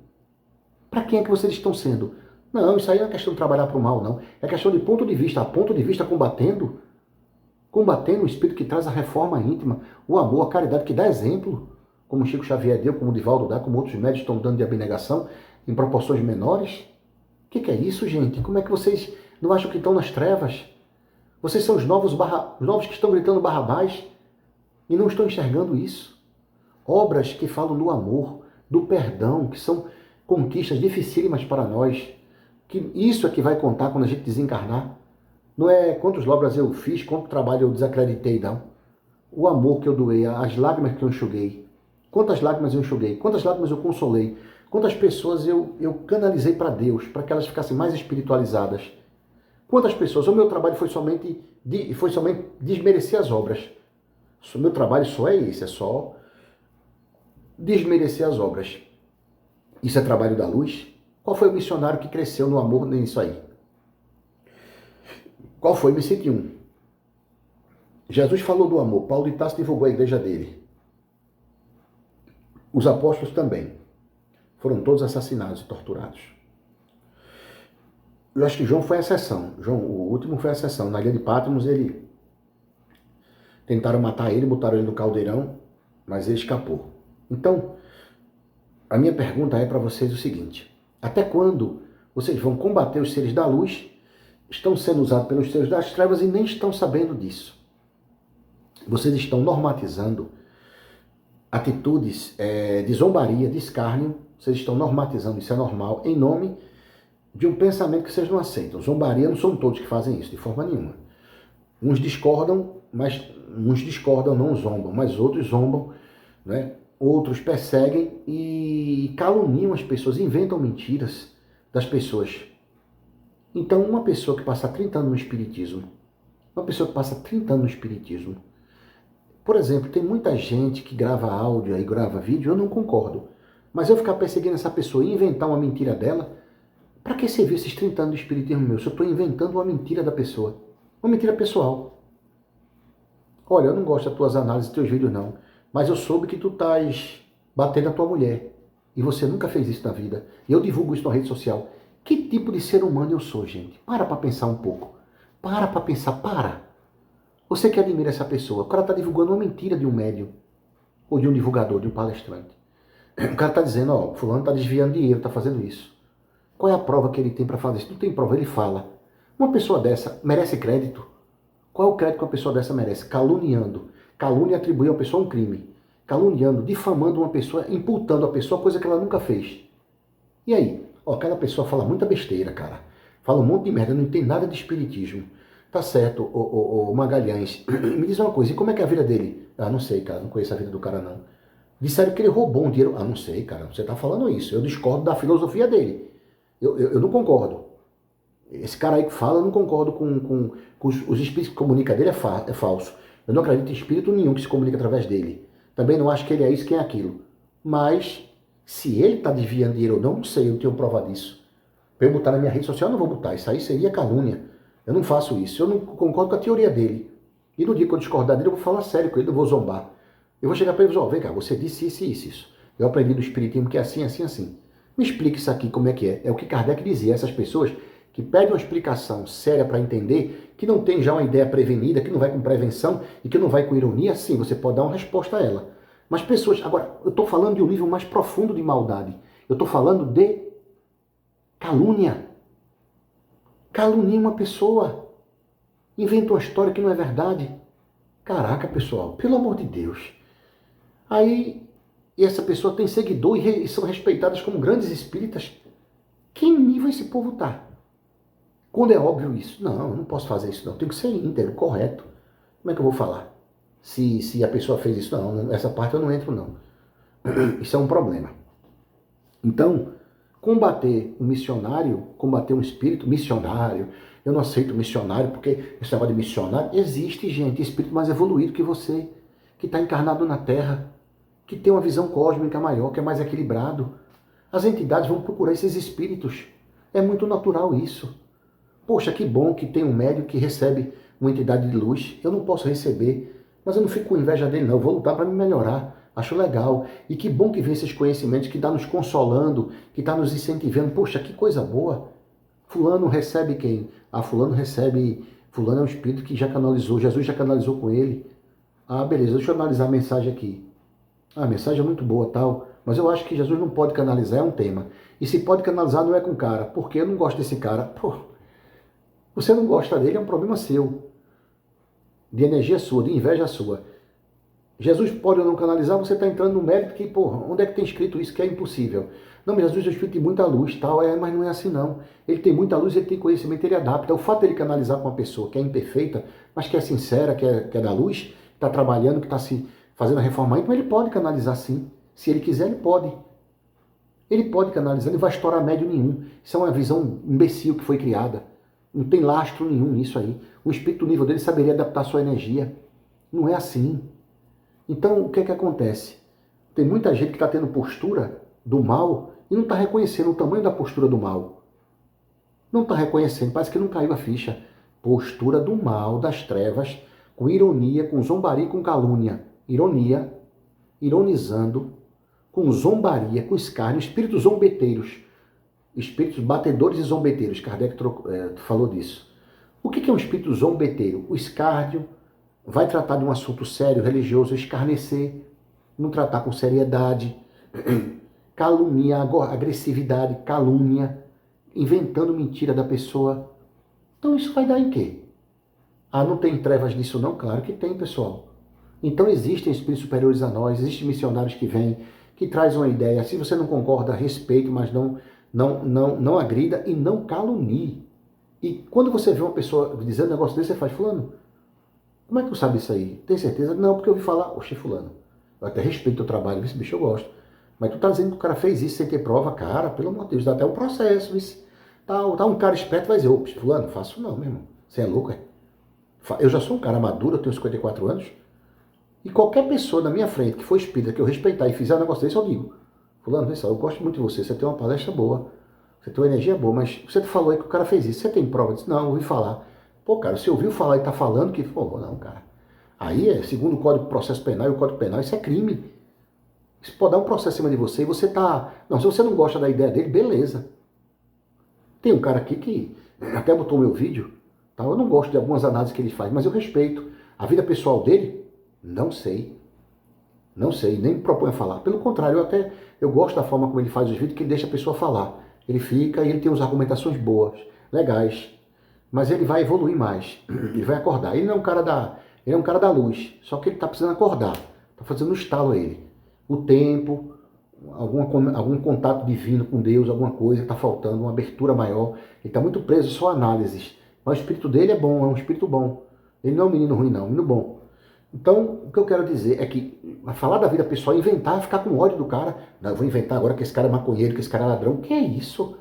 Para quem é que vocês estão sendo? Não, isso aí não é questão de trabalhar para o mal, não. É questão de ponto de vista. A ponto de vista combatendo o espírito que traz a reforma íntima, o amor, a caridade, que dá exemplo, como Chico Xavier deu, como o Divaldo dá, como outros médios estão dando de abnegação, em proporções menores. O que é isso, gente? Como é que vocês não acham que estão nas trevas? Vocês são os novos que estão gritando Barrabás e não estão enxergando isso. Obras que falam do amor, do perdão, que são conquistas dificílimas para nós, que isso é que vai contar quando a gente desencarnar. Não é quantas obras eu fiz, quanto trabalho eu desacreditei, não. O amor que eu doei, as lágrimas que eu enxuguei. Quantas lágrimas eu enxuguei, quantas lágrimas eu consolei, quantas pessoas eu canalizei para Deus, para que elas ficassem mais espiritualizadas. Quantas pessoas, o meu trabalho foi somente desmerecer as obras. O meu trabalho só é esse, é só desmerecer as obras. Isso é trabalho da luz? Qual foi o missionário que cresceu no amor nisso aí? Qual foi? Me cite um. Jesus falou do amor. Paulo de Tarso divulgou a igreja dele. Os apóstolos também. Foram todos assassinados e torturados. Eu acho que João foi a exceção. João, o último foi a exceção. Na ilha de Patmos, tentaram matar ele, botaram ele no caldeirão, mas ele escapou. Então, a minha pergunta é para vocês o seguinte: até quando vocês vão combater os seres da luz, estão sendo usados pelos seres das trevas e nem estão sabendo disso? Vocês estão normatizando atitudes de zombaria, de escárnio, vocês estão normatizando, isso é normal, em nome de um pensamento que vocês não aceitam. Zombaria não são todos que fazem isso, de forma nenhuma. Uns discordam, não zombam, mas outros zombam, né? Outros perseguem e caluniam as pessoas, inventam mentiras das pessoas. Então, uma pessoa que passa 30 anos no espiritismo, por exemplo, tem muita gente que grava áudio e grava vídeo, eu não concordo, mas eu ficar perseguindo essa pessoa e inventar uma mentira dela, Para que serviu esses 30 anos de espiritismo meu se eu estou inventando uma mentira da pessoa? Uma mentira pessoal. Olha, eu não gosto das tuas análises, dos teus vídeos não, mas eu soube que tu estás batendo a tua mulher. E você nunca fez isso na vida. E eu divulgo isso na rede social. Que tipo de ser humano eu sou, gente? Para pensar um pouco. Para pensar, para. Você que admira essa pessoa, o cara está divulgando uma mentira de um médium, ou de um divulgador, de um palestrante. O cara está dizendo, ó, fulano está desviando dinheiro, está fazendo isso. Qual é a prova que ele tem para fazer isso? Não tem prova, ele fala. Uma pessoa dessa merece crédito? Qual é o crédito que uma pessoa dessa merece? Caluniando. Calúnia atribui a uma pessoa um crime. Caluniando, difamando uma pessoa, imputando a pessoa coisa que ela nunca fez. E aí? Ó, aquela pessoa fala muita besteira, cara. Fala um monte de merda, não entende nada de espiritismo. Tá certo, o Magalhães. Me diz uma coisa, e como é que é a vida dele? Ah, não sei, cara, não conheço a vida do cara, não. Disseram que ele roubou um dinheiro. Ah, não sei, cara, você tá falando isso. Eu discordo da filosofia dele. Eu não concordo. Esse cara aí que fala, eu não concordo com os espíritos que comunicam dele, é falso. Eu não acredito em espírito nenhum que se comunica através dele. Também não acho que ele é isso, quem é aquilo. Mas, se ele está desviando dinheiro ou não sei, eu não tenho prova disso. Para eu botar na minha rede social, eu não vou botar. Isso aí seria calúnia. Eu não faço isso. Eu não concordo com a teoria dele. E no dia que eu discordar dele, eu vou falar sério com ele, não vou zombar. Eu vou chegar para ele e dizer, ó, vem cá, você disse isso e isso. Eu aprendi do espiritismo que é assim, assim, assim. Me explique isso aqui, como é que é. É o que Kardec dizia, essas pessoas que pedem uma explicação séria para entender, que não tem já uma ideia prevenida, que não vai com prevenção e que não vai com ironia, sim, você pode dar uma resposta a ela. Mas pessoas, agora, eu estou falando de um nível mais profundo de maldade. Eu estou falando de calúnia. Calunia uma pessoa. Inventa uma história que não é verdade. Caraca, pessoal, pelo amor de Deus. Aí, essa pessoa tem seguidor e são respeitadas como grandes espíritas. Que nível esse povo está? Quando é óbvio isso? Não, eu não posso fazer isso não. Tem que ser íntegro, correto. Como é que eu vou falar? Se a pessoa fez isso, não. Essa parte eu não entro, não. Isso é um problema. Então, combater um missionário, combater um espírito missionário, eu não aceito missionário, porque esse negócio de missionário, existe gente, espírito mais evoluído que você, que está encarnado na Terra, que tem uma visão cósmica maior, que é mais equilibrado. As entidades vão procurar esses espíritos. É muito natural isso. Poxa, que bom que tem um médium que recebe uma entidade de luz. Eu não posso receber, mas eu não fico com inveja dele, não. Eu vou lutar para me melhorar. Acho legal. E que bom que vem esses conhecimentos, que está nos consolando, que está nos incentivando. Poxa, que coisa boa. Fulano recebe quem? Ah, fulano recebe... Fulano é um espírito que já canalizou, Jesus já canalizou com ele. Ah, beleza, deixa eu analisar a mensagem aqui. Ah, a mensagem é muito boa, tal, mas eu acho que Jesus não pode canalizar, é um tema. E se pode canalizar, não é com o cara. Porque eu não gosto desse cara. Pô, você não gosta dele, é um problema seu. De energia sua, de inveja sua. Jesus pode ou não canalizar, você está entrando no mérito que, porra, onde é que tem escrito isso que é impossível? Não, mas Jesus é um espírito de muita luz, tal, mas não é assim não. Ele tem muita luz, ele tem conhecimento, ele adapta. O fato dele canalizar com uma pessoa que é imperfeita, mas que é sincera, que é da luz, está trabalhando, que está se fazendo a reforma, então ele pode canalizar sim. Se ele quiser, ele pode. Ele pode canalizar, ele não vai estourar médio nenhum. Isso é uma visão imbecil que foi criada. Não tem lastro nenhum nisso aí. O espírito do nível dele saberia adaptar a sua energia. Não é assim. Então, o que é que acontece? Tem muita gente que está tendo postura do mal e não está reconhecendo o tamanho da postura do mal. Não está reconhecendo, parece que não caiu a ficha. Postura do mal, das trevas, com ironia, com zombaria, com calúnia. Ironia, ironizando, com zombaria, com escárnio, espíritos zombeteiros. Espíritos batedores e zombeteiros. Kardec falou disso. O que é um espírito zombeteiro? O escárnio, vai tratar de um assunto sério, religioso, escarnecer, não tratar com seriedade, calúnia, agressividade, calúnia, inventando mentira da pessoa. Então isso vai dar em quê? Ah, não tem trevas nisso não? Claro que tem, pessoal. Então existem espíritos superiores a nós, existem missionários que vêm, que trazem uma ideia. Se você não concorda, respeite, mas não agrida e não calunie. E quando você vê uma pessoa dizendo um negócio desse, você faz, fulano, como é que tu sabe isso aí? Tem certeza? Não, porque eu ouvi falar, oxe, fulano, eu até respeito o teu trabalho, esse bicho eu gosto. Mas tu tá dizendo que o cara fez isso sem ter prova, cara, pelo amor de Deus, dá até um processo, isso. Tá um cara esperto vai dizer, ô, fulano, faço não, meu irmão. Você é louco, é? Eu já sou um cara maduro, eu tenho 54 anos, e qualquer pessoa na minha frente que for espírita, que eu respeitar e fizer um negócio desse, eu digo, fulano, vê só, eu gosto muito de você, você tem uma palestra boa, Você tem uma energia boa, mas você falou aí que o cara fez isso. Você tem prova? Eu disse, não, eu ouvi falar. Pô, cara, você ouviu falar e tá falando que... Pô, não, cara. Aí é, segundo o Código de Processo Penal e o Código Penal, isso é crime. Isso pode dar um processo em cima de você e você tá... Não, se você não gosta da ideia dele, beleza. Tem um cara aqui que até botou meu vídeo, tá? Eu não gosto de algumas análises que ele faz, mas eu respeito. A vida pessoal dele, não sei. Não sei, nem me proponho a falar. Pelo contrário, eu gosto da forma como ele faz os vídeos, que ele deixa a pessoa falar. Ele fica e ele tem umas argumentações boas, legais. Mas ele vai evoluir mais. Ele vai acordar. Ele não é um cara ele é um cara da luz. Só que ele está precisando acordar. Está fazendo um estalo a ele. O tempo, algum contato divino com Deus, alguma coisa está faltando, uma abertura maior. Ele está muito preso só a análises. Mas o espírito dele é bom, é um espírito bom. Ele não é um menino ruim, não, é um menino bom. Então, o que eu quero dizer é que falar da vida pessoal, inventar, ficar com ódio do cara. Não, eu vou inventar agora que esse cara é maconheiro, que esse cara é ladrão. O que é isso?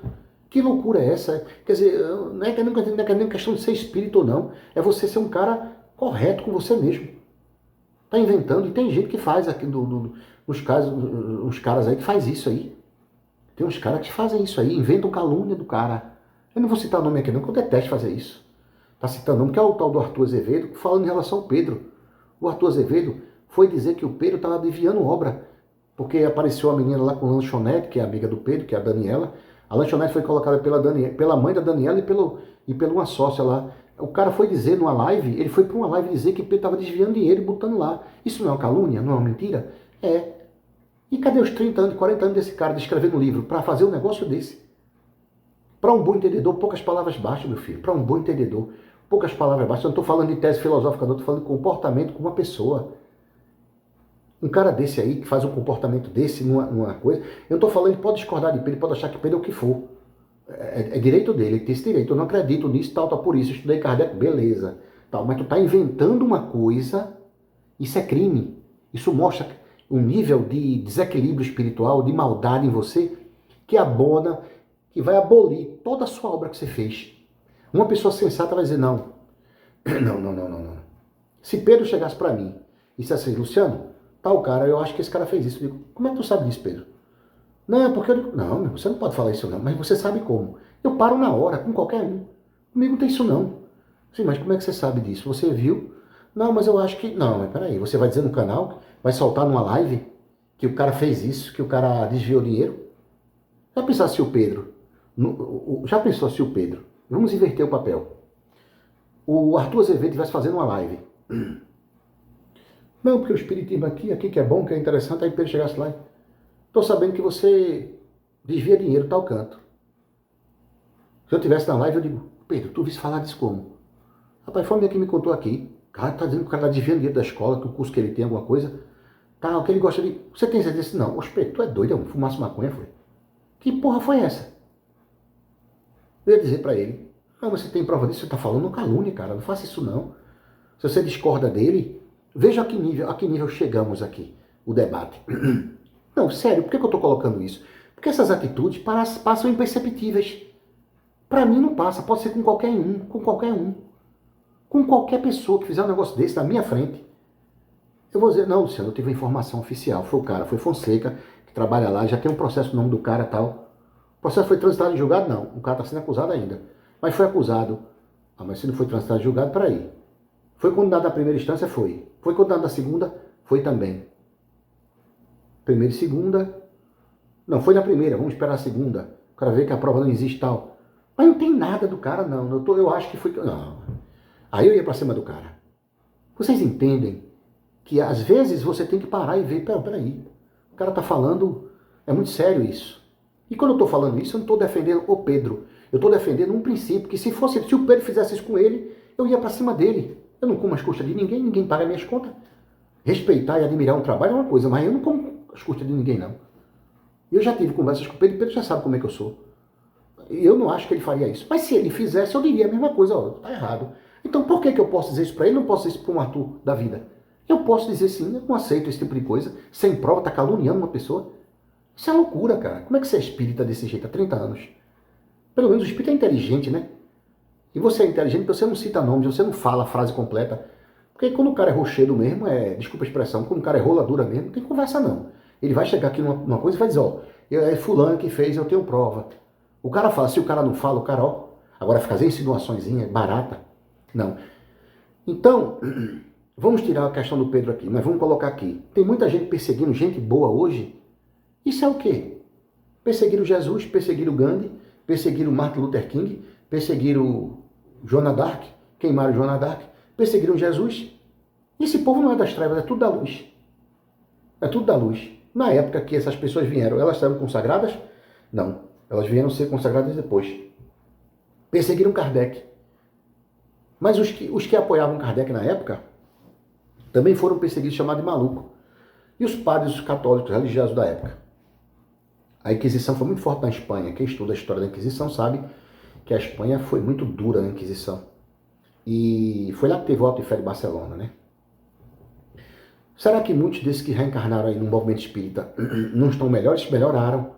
Que loucura é essa? Quer dizer, não é nem questão de ser espírito ou não. É você ser um cara correto com você mesmo. Tá inventando. E tem gente que faz aqui nos casos, uns caras aí que faz isso aí. Tem uns caras que fazem isso aí, inventam calúnia do cara. Eu não vou citar o nome aqui não, porque eu detesto fazer isso. Tá citando o nome, que é o tal do Arthur Azevedo, falando em relação ao Pedro. O Arthur Azevedo foi dizer que o Pedro estava desviando obra, porque apareceu a menina lá com lanchonete, que é amiga do Pedro, que é a Daniela. A lanchonete foi colocada pela mãe da Daniela e pela uma sócia lá. O cara foi dizer numa live, ele foi para uma live dizer que o Pedro estava desviando dinheiro e botando lá. Isso não é uma calúnia? Não é uma mentira? É. E cadê os 30 anos, 40 anos desse cara de escrever um livro para fazer um negócio desse? Para um bom entendedor, poucas palavras bastam, meu filho. Para um bom entendedor, poucas palavras bastam. Eu não estou falando de tese filosófica, não. Estou falando de comportamento com uma pessoa. Um cara desse aí, que faz um comportamento desse numa coisa... Eu não estou falando, ele pode discordar de Pedro, pode achar que Pedro é o que for. É direito dele, ele tem esse direito. Eu não acredito nisso, tal, por isso. Eu estudei Kardec, beleza. Tal, mas tu está inventando uma coisa, isso é crime. Isso mostra um nível de desequilíbrio espiritual, de maldade em você, que abona, que vai abolir toda a sua obra que você fez. Uma pessoa sensata vai dizer, não. Não. Se Pedro chegasse para mim e dissesse assim, Luciano, tal cara, eu acho que esse cara fez isso. Eu digo, como é que tu sabe disso, Pedro? Não, porque eu digo, não, você não pode falar isso não, mas você sabe como. Eu paro na hora, com qualquer um. Comigo não tem isso não. Sim, mas como é que você sabe disso? Você viu? Não, mas eu acho que... Não, mas peraí, você vai dizer no canal, vai soltar numa live, que o cara fez isso, que o cara desviou dinheiro? Já pensou se o Pedro... Já pensou se o Pedro... Vamos inverter o papel. O Arthur Azevedo estivesse fazendo uma live. Não, porque o espiritismo aqui que é bom, que é interessante, aí Pedro chegasse lá e... Estou sabendo que você desvia dinheiro tal canto. Se eu estivesse na live, eu digo, Pedro, tu ouviste falar disso como? Rapaz, foi a minha que me contou aqui. O cara está dizendo que o cara está desviando dinheiro da escola, que o curso que ele tem, alguma coisa. Tá, o que ele gosta de... Você tem certeza disso? Não. Ô, Pedro, tu é doido, é fumaça maconha, foi? Que porra foi essa? Eu ia dizer para ele, não, mas você tem prova disso? Você está falando calúnia, cara, não faça isso não. Se você discorda dele, veja a que nível chegamos aqui, o debate. Não, sério, por que eu estou colocando isso? Porque essas atitudes passam imperceptíveis. Para mim não passa, pode ser com qualquer um, com qualquer um. Com qualquer pessoa que fizer um negócio desse na minha frente. Eu vou dizer, não, Luciano, eu tive uma informação oficial, foi o cara, foi Fonseca, que trabalha lá, já tem um processo no nome do cara e tal. O processo foi transitado em julgado? Não, o cara está sendo acusado ainda. Mas foi acusado. Ah, mas se não foi transitado em julgado, peraí. Foi condenado na primeira instância? Foi. Foi condenado na segunda? Foi também. Primeira e segunda. Não, foi na primeira, vamos esperar a segunda. O cara vê que a prova não existe e tal. Mas não tem nada do cara, não. Eu acho que foi... Não. Aí eu ia pra cima do cara. Vocês entendem que às vezes você tem que parar e ver, peraí. O cara tá falando... É muito sério isso. E quando eu tô falando isso, eu não tô defendendo o Pedro. Eu tô defendendo um princípio que se o Pedro fizesse isso com ele, eu ia pra cima dele. Eu não como as custas de ninguém, ninguém paga minhas contas. Respeitar e admirar um trabalho é uma coisa, mas eu não como as custas de ninguém, não. Eu já tive conversas com o Pedro já sabe como é que eu sou. Eu não acho que ele faria isso. Mas se ele fizesse, eu diria a mesma coisa, ó, tá errado. Então por que eu posso dizer isso para ele, não posso dizer isso para um Arthur da vida? Eu posso dizer sim, eu não aceito esse tipo de coisa, sem prova, tá caluniando uma pessoa. Isso é loucura, cara. Como é que você é espírita desse jeito há 30 anos? Pelo menos o espírito é inteligente, né? E você é inteligente porque você não cita nomes, você não fala a frase completa. Porque quando o cara é rochedo mesmo, desculpa a expressão, quando o cara é roladura mesmo, não tem conversa não. Ele vai chegar aqui numa coisa e vai dizer, ó, é fulano que fez, eu tenho prova. O cara fala, se o cara não fala, o cara, ó, agora fazer insinuaçõezinha, barata. Não. Então, vamos tirar a questão do Pedro aqui, mas vamos colocar aqui. Tem muita gente perseguindo gente boa hoje. Isso é o quê? Perseguiram Jesus, perseguiram Gandhi, perseguiram Martin Luther King, perseguiram Joana d'Arc, queimaram Joana d'Arc, perseguiram Jesus. Esse povo não é das trevas, é tudo da luz. É tudo da luz. Na época que essas pessoas vieram, elas eram consagradas? Não. Elas vieram ser consagradas depois. Perseguiram Kardec. Mas os que apoiavam Kardec na época também foram perseguidos, chamados de maluco. E os padres, os católicos religiosos da época? A Inquisição foi muito forte na Espanha. Quem estuda a história da Inquisição sabe que a Espanha foi muito dura na Inquisição. E foi lá que teve o Auto de Fé de Barcelona, né? Será que muitos desses que reencarnaram aí no movimento espírita não estão melhores? Melhoraram.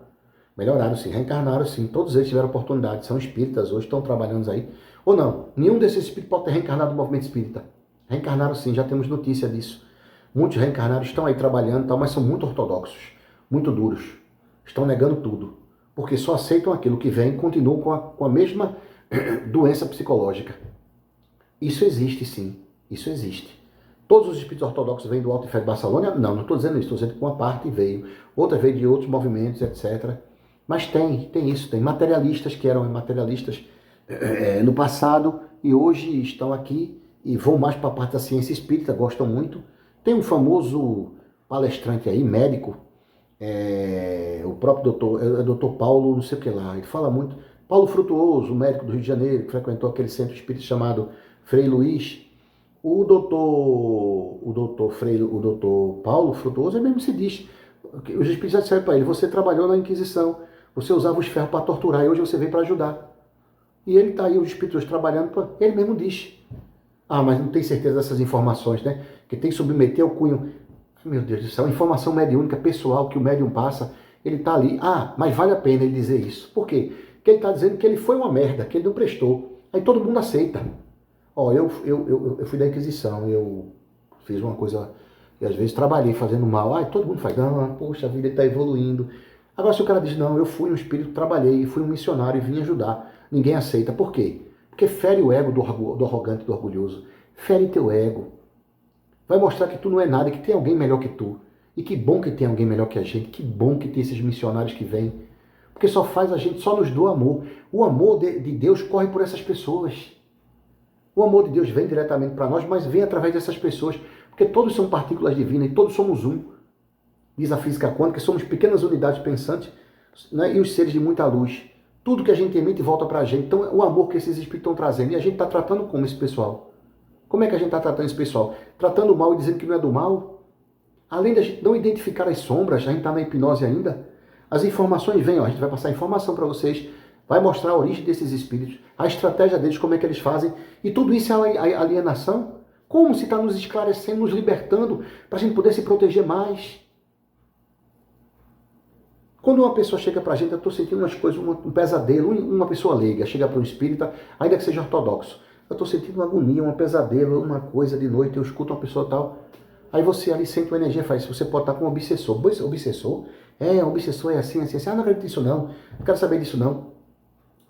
Melhoraram sim, reencarnaram sim. Todos eles tiveram oportunidade, são espíritas hoje, estão trabalhando aí. Ou não, nenhum desses espíritos pode ter reencarnado no movimento espírita. Reencarnaram sim, já temos notícia disso. Muitos reencarnados estão aí trabalhando, mas são muito ortodoxos, muito duros. Estão negando tudo. Porque só aceitam aquilo que vem e continuam com a mesma doença psicológica. Isso existe sim, isso existe. Todos os espíritos ortodoxos vêm do Alto de Fé de Barcelona? Não, não estou dizendo isso, estou dizendo que uma parte veio, outra veio de outros movimentos, etc. Mas tem isso, tem materialistas que eram materialistas no passado e hoje estão aqui e vão mais para a parte da ciência espírita, gostam muito. Tem um famoso palestrante aí, médico, o próprio doutor Paulo, não sei o que lá, ele fala muito. Paulo Frutuoso, médico do Rio de Janeiro, que frequentou aquele centro espírita chamado Frei Luiz. O doutor Paulo Frutuoso, ele mesmo se diz, os espíritos disseram para ele, você trabalhou na Inquisição, você usava os ferros para torturar e hoje você veio para ajudar. E ele está aí, os espíritos trabalhando, ele mesmo diz. Ah, mas não tem certeza dessas informações, né? Que tem que submeter ao cunho. Meu Deus do céu, informação mediúnica pessoal que o médium passa, ele está ali. Ah, mas vale a pena ele dizer isso. Por quê? Porque ele está dizendo que ele foi uma merda, que ele não prestou. Aí todo mundo aceita. Ó, eu fui da Inquisição, eu fiz uma coisa, e às vezes trabalhei fazendo mal. Ai, todo mundo faz, poxa, a vida está evoluindo. Agora se o cara diz, não, eu fui um espírito, trabalhei, fui um missionário e vim ajudar. Ninguém aceita. Por quê? Porque fere o ego do arrogante, do orgulhoso. Fere teu ego. Vai mostrar que tu não é nada, que tem alguém melhor que tu. E que bom que tem alguém melhor que a gente. Que bom que tem esses missionários que vêm. Porque só faz a gente, só nos doa amor. O amor de Deus corre por essas pessoas. O amor de Deus vem diretamente para nós, mas vem através dessas pessoas. Porque todos são partículas divinas e todos somos um. Diz a física quântica que somos pequenas unidades pensantes, né, e os seres de muita luz. Tudo que a gente emite volta para a gente. Então, o amor que esses espíritos estão trazendo. E a gente está tratando como esse pessoal? Como é que a gente está tratando esse pessoal? Tratando o mal e dizendo que não é do mal? Além da gente não identificar as sombras, a gente está na hipnose ainda. As informações vêm, ó, a gente vai passar informação para vocês, vai mostrar a origem desses espíritos, a estratégia deles, como é que eles fazem. E tudo isso é alienação? Como se está nos esclarecendo, nos libertando, para a gente poder se proteger mais? Quando uma pessoa chega para a gente, eu estou sentindo umas coisas, um pesadelo, uma pessoa leiga chega para um espírita, ainda que seja ortodoxo, eu estou sentindo uma agonia, um pesadelo, uma coisa de noite, eu escuto uma pessoa tal, aí você ali sente uma energia, faz, você pode estar com um obsessor. Obsessor? Um obsessor é assim, assim, assim, não acredito nisso não quero saber disso não.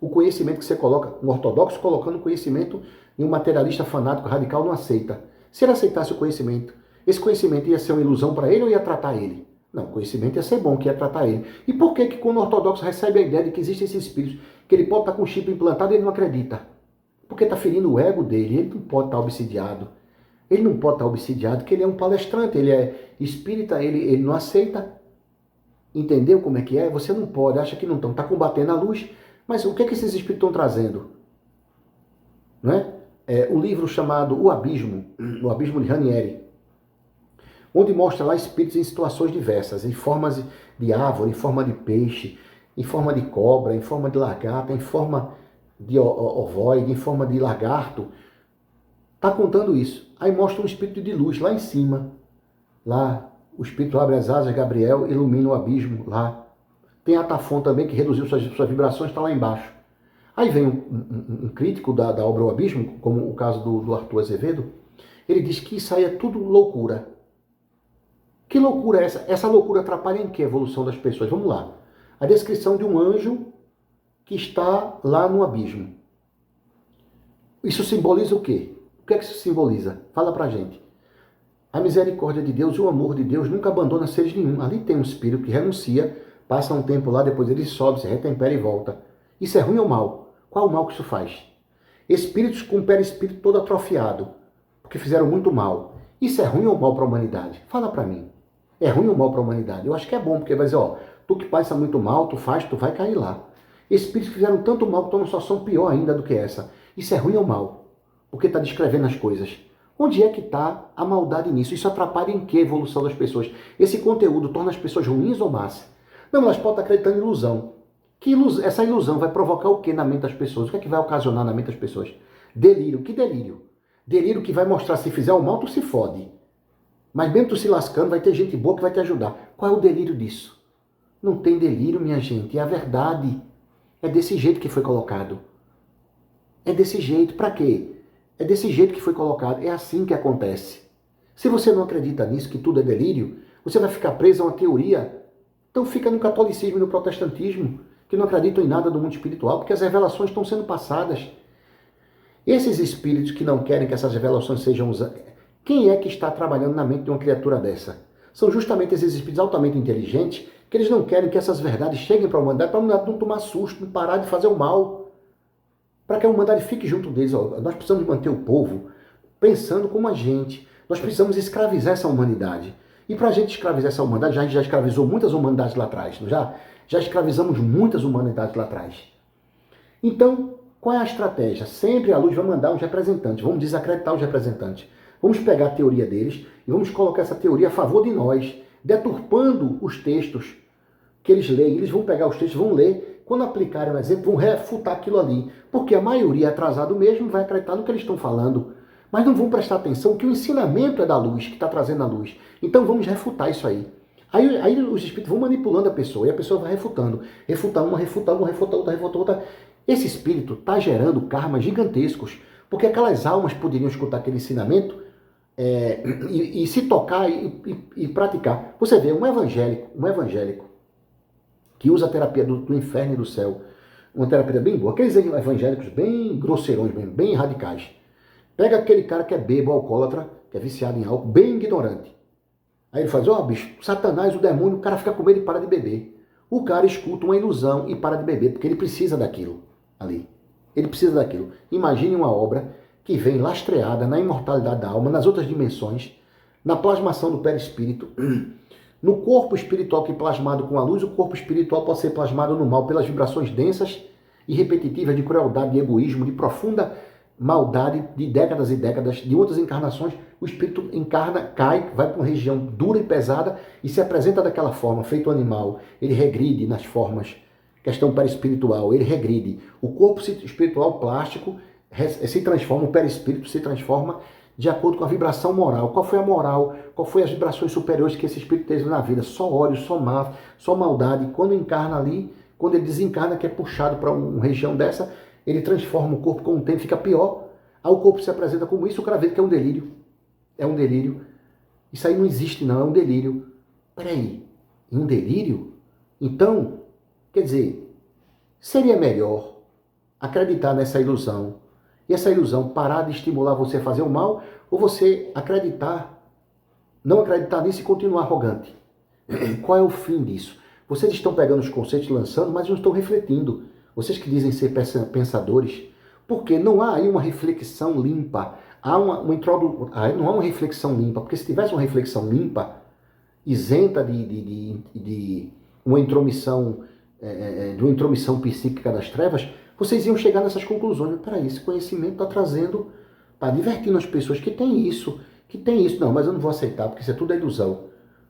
O conhecimento que você coloca, um ortodoxo colocando conhecimento e um materialista fanático radical não aceita. Se ele aceitasse o conhecimento, esse conhecimento ia ser uma ilusão para ele ou ia tratar ele? Não, o conhecimento ia ser bom, que ia tratar ele. E por que quando o ortodoxo recebe a ideia de que existem esses espíritos, que ele pode estar com o chip implantado, ele não acredita? Porque está ferindo o ego dele, ele não pode estar obsidiado. Ele não pode estar obsidiado, porque ele é um palestrante, ele é espírita, ele não aceita. Entendeu como é que é? Você não pode, acha que não estão, está combatendo a luz, mas o que é que esses espíritos estão trazendo? Não é? Um livro chamado O Abismo de Ranieri, onde mostra lá espíritos em situações diversas, em formas de árvore, em forma de peixe, em forma de cobra, em forma de lagarta, em forma de ovoide, em forma de lagarto. Está contando isso. Aí mostra um espírito de luz lá em cima. Lá, o espírito abre as asas, Gabriel ilumina o abismo lá. Tem Atafon também, que reduziu suas vibrações, está lá embaixo. Aí vem um crítico da obra O Abismo, como o caso do Arthur Azevedo, ele diz que isso aí é tudo loucura. Que loucura é essa? Essa loucura atrapalha em que a evolução das pessoas? Vamos lá. A descrição de um anjo que está lá no abismo. Isso simboliza o quê? O que é que isso simboliza? Fala pra gente. A misericórdia de Deus e o amor de Deus nunca abandona seres nenhum. Ali tem um espírito que renuncia, passa um tempo lá, depois ele sobe, se retempera e volta. Isso é ruim ou mal? Qual o mal que isso faz? Espíritos com o perispírito todo atrofiado, porque fizeram muito mal. Isso é ruim ou mal para a humanidade? Fala para mim. É ruim ou mal para a humanidade? Eu acho que é bom, porque vai dizer, ó, tu que passa muito mal, tu vai cair lá. Espíritos que fizeram tanto mal que estão numa situação pior ainda do que essa. Isso é ruim ou mal? Porque está descrevendo as coisas. Onde é que está a maldade nisso? Isso atrapalha em que a evolução das pessoas? Esse conteúdo torna as pessoas ruins ou más? Não, elas podem estar acreditando em ilusão. Essa ilusão vai provocar o que na mente das pessoas? O que é que vai ocasionar na mente das pessoas? Delírio. Que delírio? Delírio que vai mostrar se fizer o mal, tu se fode. Mas mesmo tu se lascando, vai ter gente boa que vai te ajudar. Qual é o delírio disso? Não tem delírio, minha gente. É a verdade. É desse jeito que foi colocado. É desse jeito. Para quê? É desse jeito que foi colocado. É assim que acontece. Se você não acredita nisso, que tudo é delírio, você vai ficar preso a uma teoria. Então fica no catolicismo e no protestantismo, que não acreditam em nada do mundo espiritual, porque as revelações estão sendo passadas. Esses espíritos que não querem que essas revelações sejam usadas, quem é que está trabalhando na mente de uma criatura dessa? São justamente esses espíritos altamente inteligentes, que eles não querem que essas verdades cheguem para a humanidade, para a humanidade não tomar susto, não parar de fazer o mal, para que a humanidade fique junto deles. Nós precisamos manter o povo pensando como a gente. Nós precisamos escravizar essa humanidade. E para a gente escravizar essa humanidade, a gente já escravizou muitas humanidades lá atrás, não já? Já escravizamos muitas humanidades lá atrás. Então, qual é a estratégia? Sempre a luz vai mandar uns representantes. Vamos desacreditar os representantes. Vamos pegar a teoria deles e vamos colocar essa teoria a favor de nós, deturpando os textos que eles leem. Eles vão pegar os textos, vão ler, quando aplicarem um exemplo, vão refutar aquilo ali. Porque a maioria é atrasado mesmo, vai acreditar no que eles estão falando. Mas não vão prestar atenção que o ensinamento é da luz, que está trazendo a luz. Então vamos refutar isso aí. Aí os espíritos vão manipulando a pessoa, e a pessoa vai refutando. Refuta uma, refuta uma, refuta outra, refuta outra. Esse espírito está gerando karmas gigantescos, porque aquelas almas poderiam escutar aquele ensinamento e se tocar e praticar. Você vê um evangélico que usa a terapia do inferno e do céu, uma terapia bem boa, aqueles evangélicos bem grosseirões, bem radicais. Pega aquele cara que é bêbado, alcoólatra, que é viciado em álcool, bem ignorante. Aí ele faz, bicho, Satanás, o demônio, o cara fica com medo e para de beber. O cara escuta uma ilusão e para de beber, porque ele precisa daquilo ali. Ele precisa daquilo. Imagine uma obra que vem lastreada na imortalidade da alma, nas outras dimensões, na plasmação do perispírito, no corpo espiritual que é plasmado com a luz, o corpo espiritual pode ser plasmado no mal pelas vibrações densas e repetitivas de crueldade, de egoísmo, de profunda maldade de décadas e décadas, de outras encarnações. O espírito encarna, cai, vai para uma região dura e pesada e se apresenta daquela forma, feito animal. Ele regride nas formas, questão perispiritual, ele regride. O corpo espiritual plástico se transforma, o perispírito se transforma de acordo com a vibração moral. Qual foi a moral? Qual foi as vibrações superiores que esse espírito teve na vida? Só ódio, só má, só maldade. Quando encarna ali, quando ele desencarna, que é puxado para uma região dessa, ele transforma o corpo com o tempo, fica pior. Aí o corpo se apresenta como isso, o cara vê que é um delírio. É um delírio. Isso aí não existe não, é um delírio. Peraí, um delírio? Então, quer dizer, seria melhor acreditar nessa ilusão, e essa ilusão parar de estimular você a fazer o mal, ou você não acreditar nisso e continuar arrogante? Qual é o fim disso? Vocês estão pegando os conceitos e lançando, mas não estão refletindo. Vocês que dizem ser pensadores, porque não há aí uma reflexão limpa, não há uma reflexão limpa, porque se tivesse uma reflexão limpa, isenta de uma intromissão, de uma intromissão psíquica das trevas, vocês iam chegar nessas conclusões. Mas peraí, esse conhecimento está trazendo, está divertindo as pessoas que tem isso. Não, mas eu não vou aceitar, porque isso é tudo ilusão.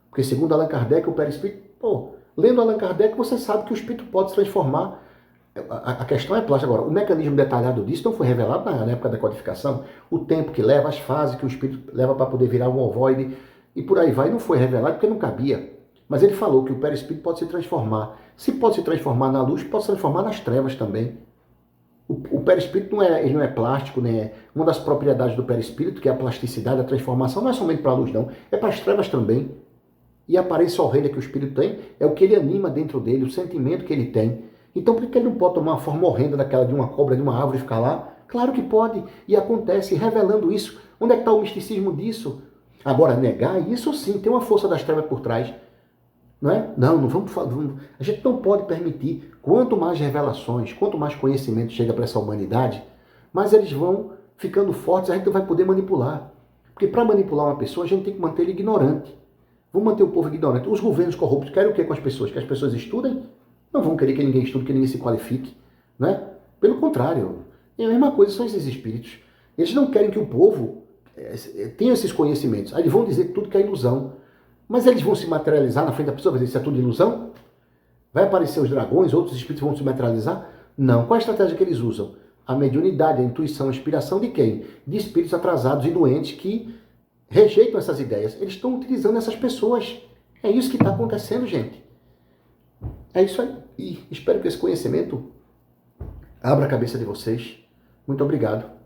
Porque segundo Allan Kardec, o perispírito, lendo Allan Kardec, você sabe que o espírito pode se transformar. A questão é plástica. Agora, o mecanismo detalhado disso não foi revelado na época da codificação. O tempo que leva, as fases que o espírito leva para poder virar um ovoide e por aí vai, não foi revelado porque não cabia. Mas ele falou que o perispírito pode se transformar. Se pode se transformar na luz, pode se transformar nas trevas também. O perispírito não é plástico, né? Uma das propriedades do perispírito, que é a plasticidade, a transformação, não é somente para a luz, não. É para as trevas também. E a aparência horrenda que o espírito tem é o que ele anima dentro dele, o sentimento que ele tem. Então por que ele não pode tomar uma forma horrenda daquela de uma cobra, de uma árvore e ficar lá? Claro que pode, e acontece, revelando isso. Onde é que está o misticismo disso? Agora, negar, isso sim, tem uma força das trevas por trás. Não é? Não vamos, a gente não pode permitir. Quanto mais revelações, quanto mais conhecimento chega para essa humanidade, mais eles vão ficando fortes, a gente não vai poder manipular. Porque para manipular uma pessoa, a gente tem que manter ele ignorante. Vamos manter o povo ignorante. Os governos corruptos querem o que com as pessoas? Que as pessoas estudem? Não vão querer que ninguém estude, que ninguém se qualifique. Não é? Pelo contrário. É a mesma coisa, são esses espíritos. Eles não querem que o povo tenha esses conhecimentos. Aí eles vão dizer tudo que é ilusão. Mas eles vão se materializar na frente da pessoa, vai dizer isso é tudo ilusão? Vai aparecer os dragões, outros espíritos vão se materializar? Não. Qual é a estratégia que eles usam? A mediunidade, a intuição, a inspiração de quem? De espíritos atrasados e doentes que rejeitam essas ideias. Eles estão utilizando essas pessoas. É isso que está acontecendo, gente. É isso aí. E espero que esse conhecimento abra a cabeça de vocês. Muito obrigado.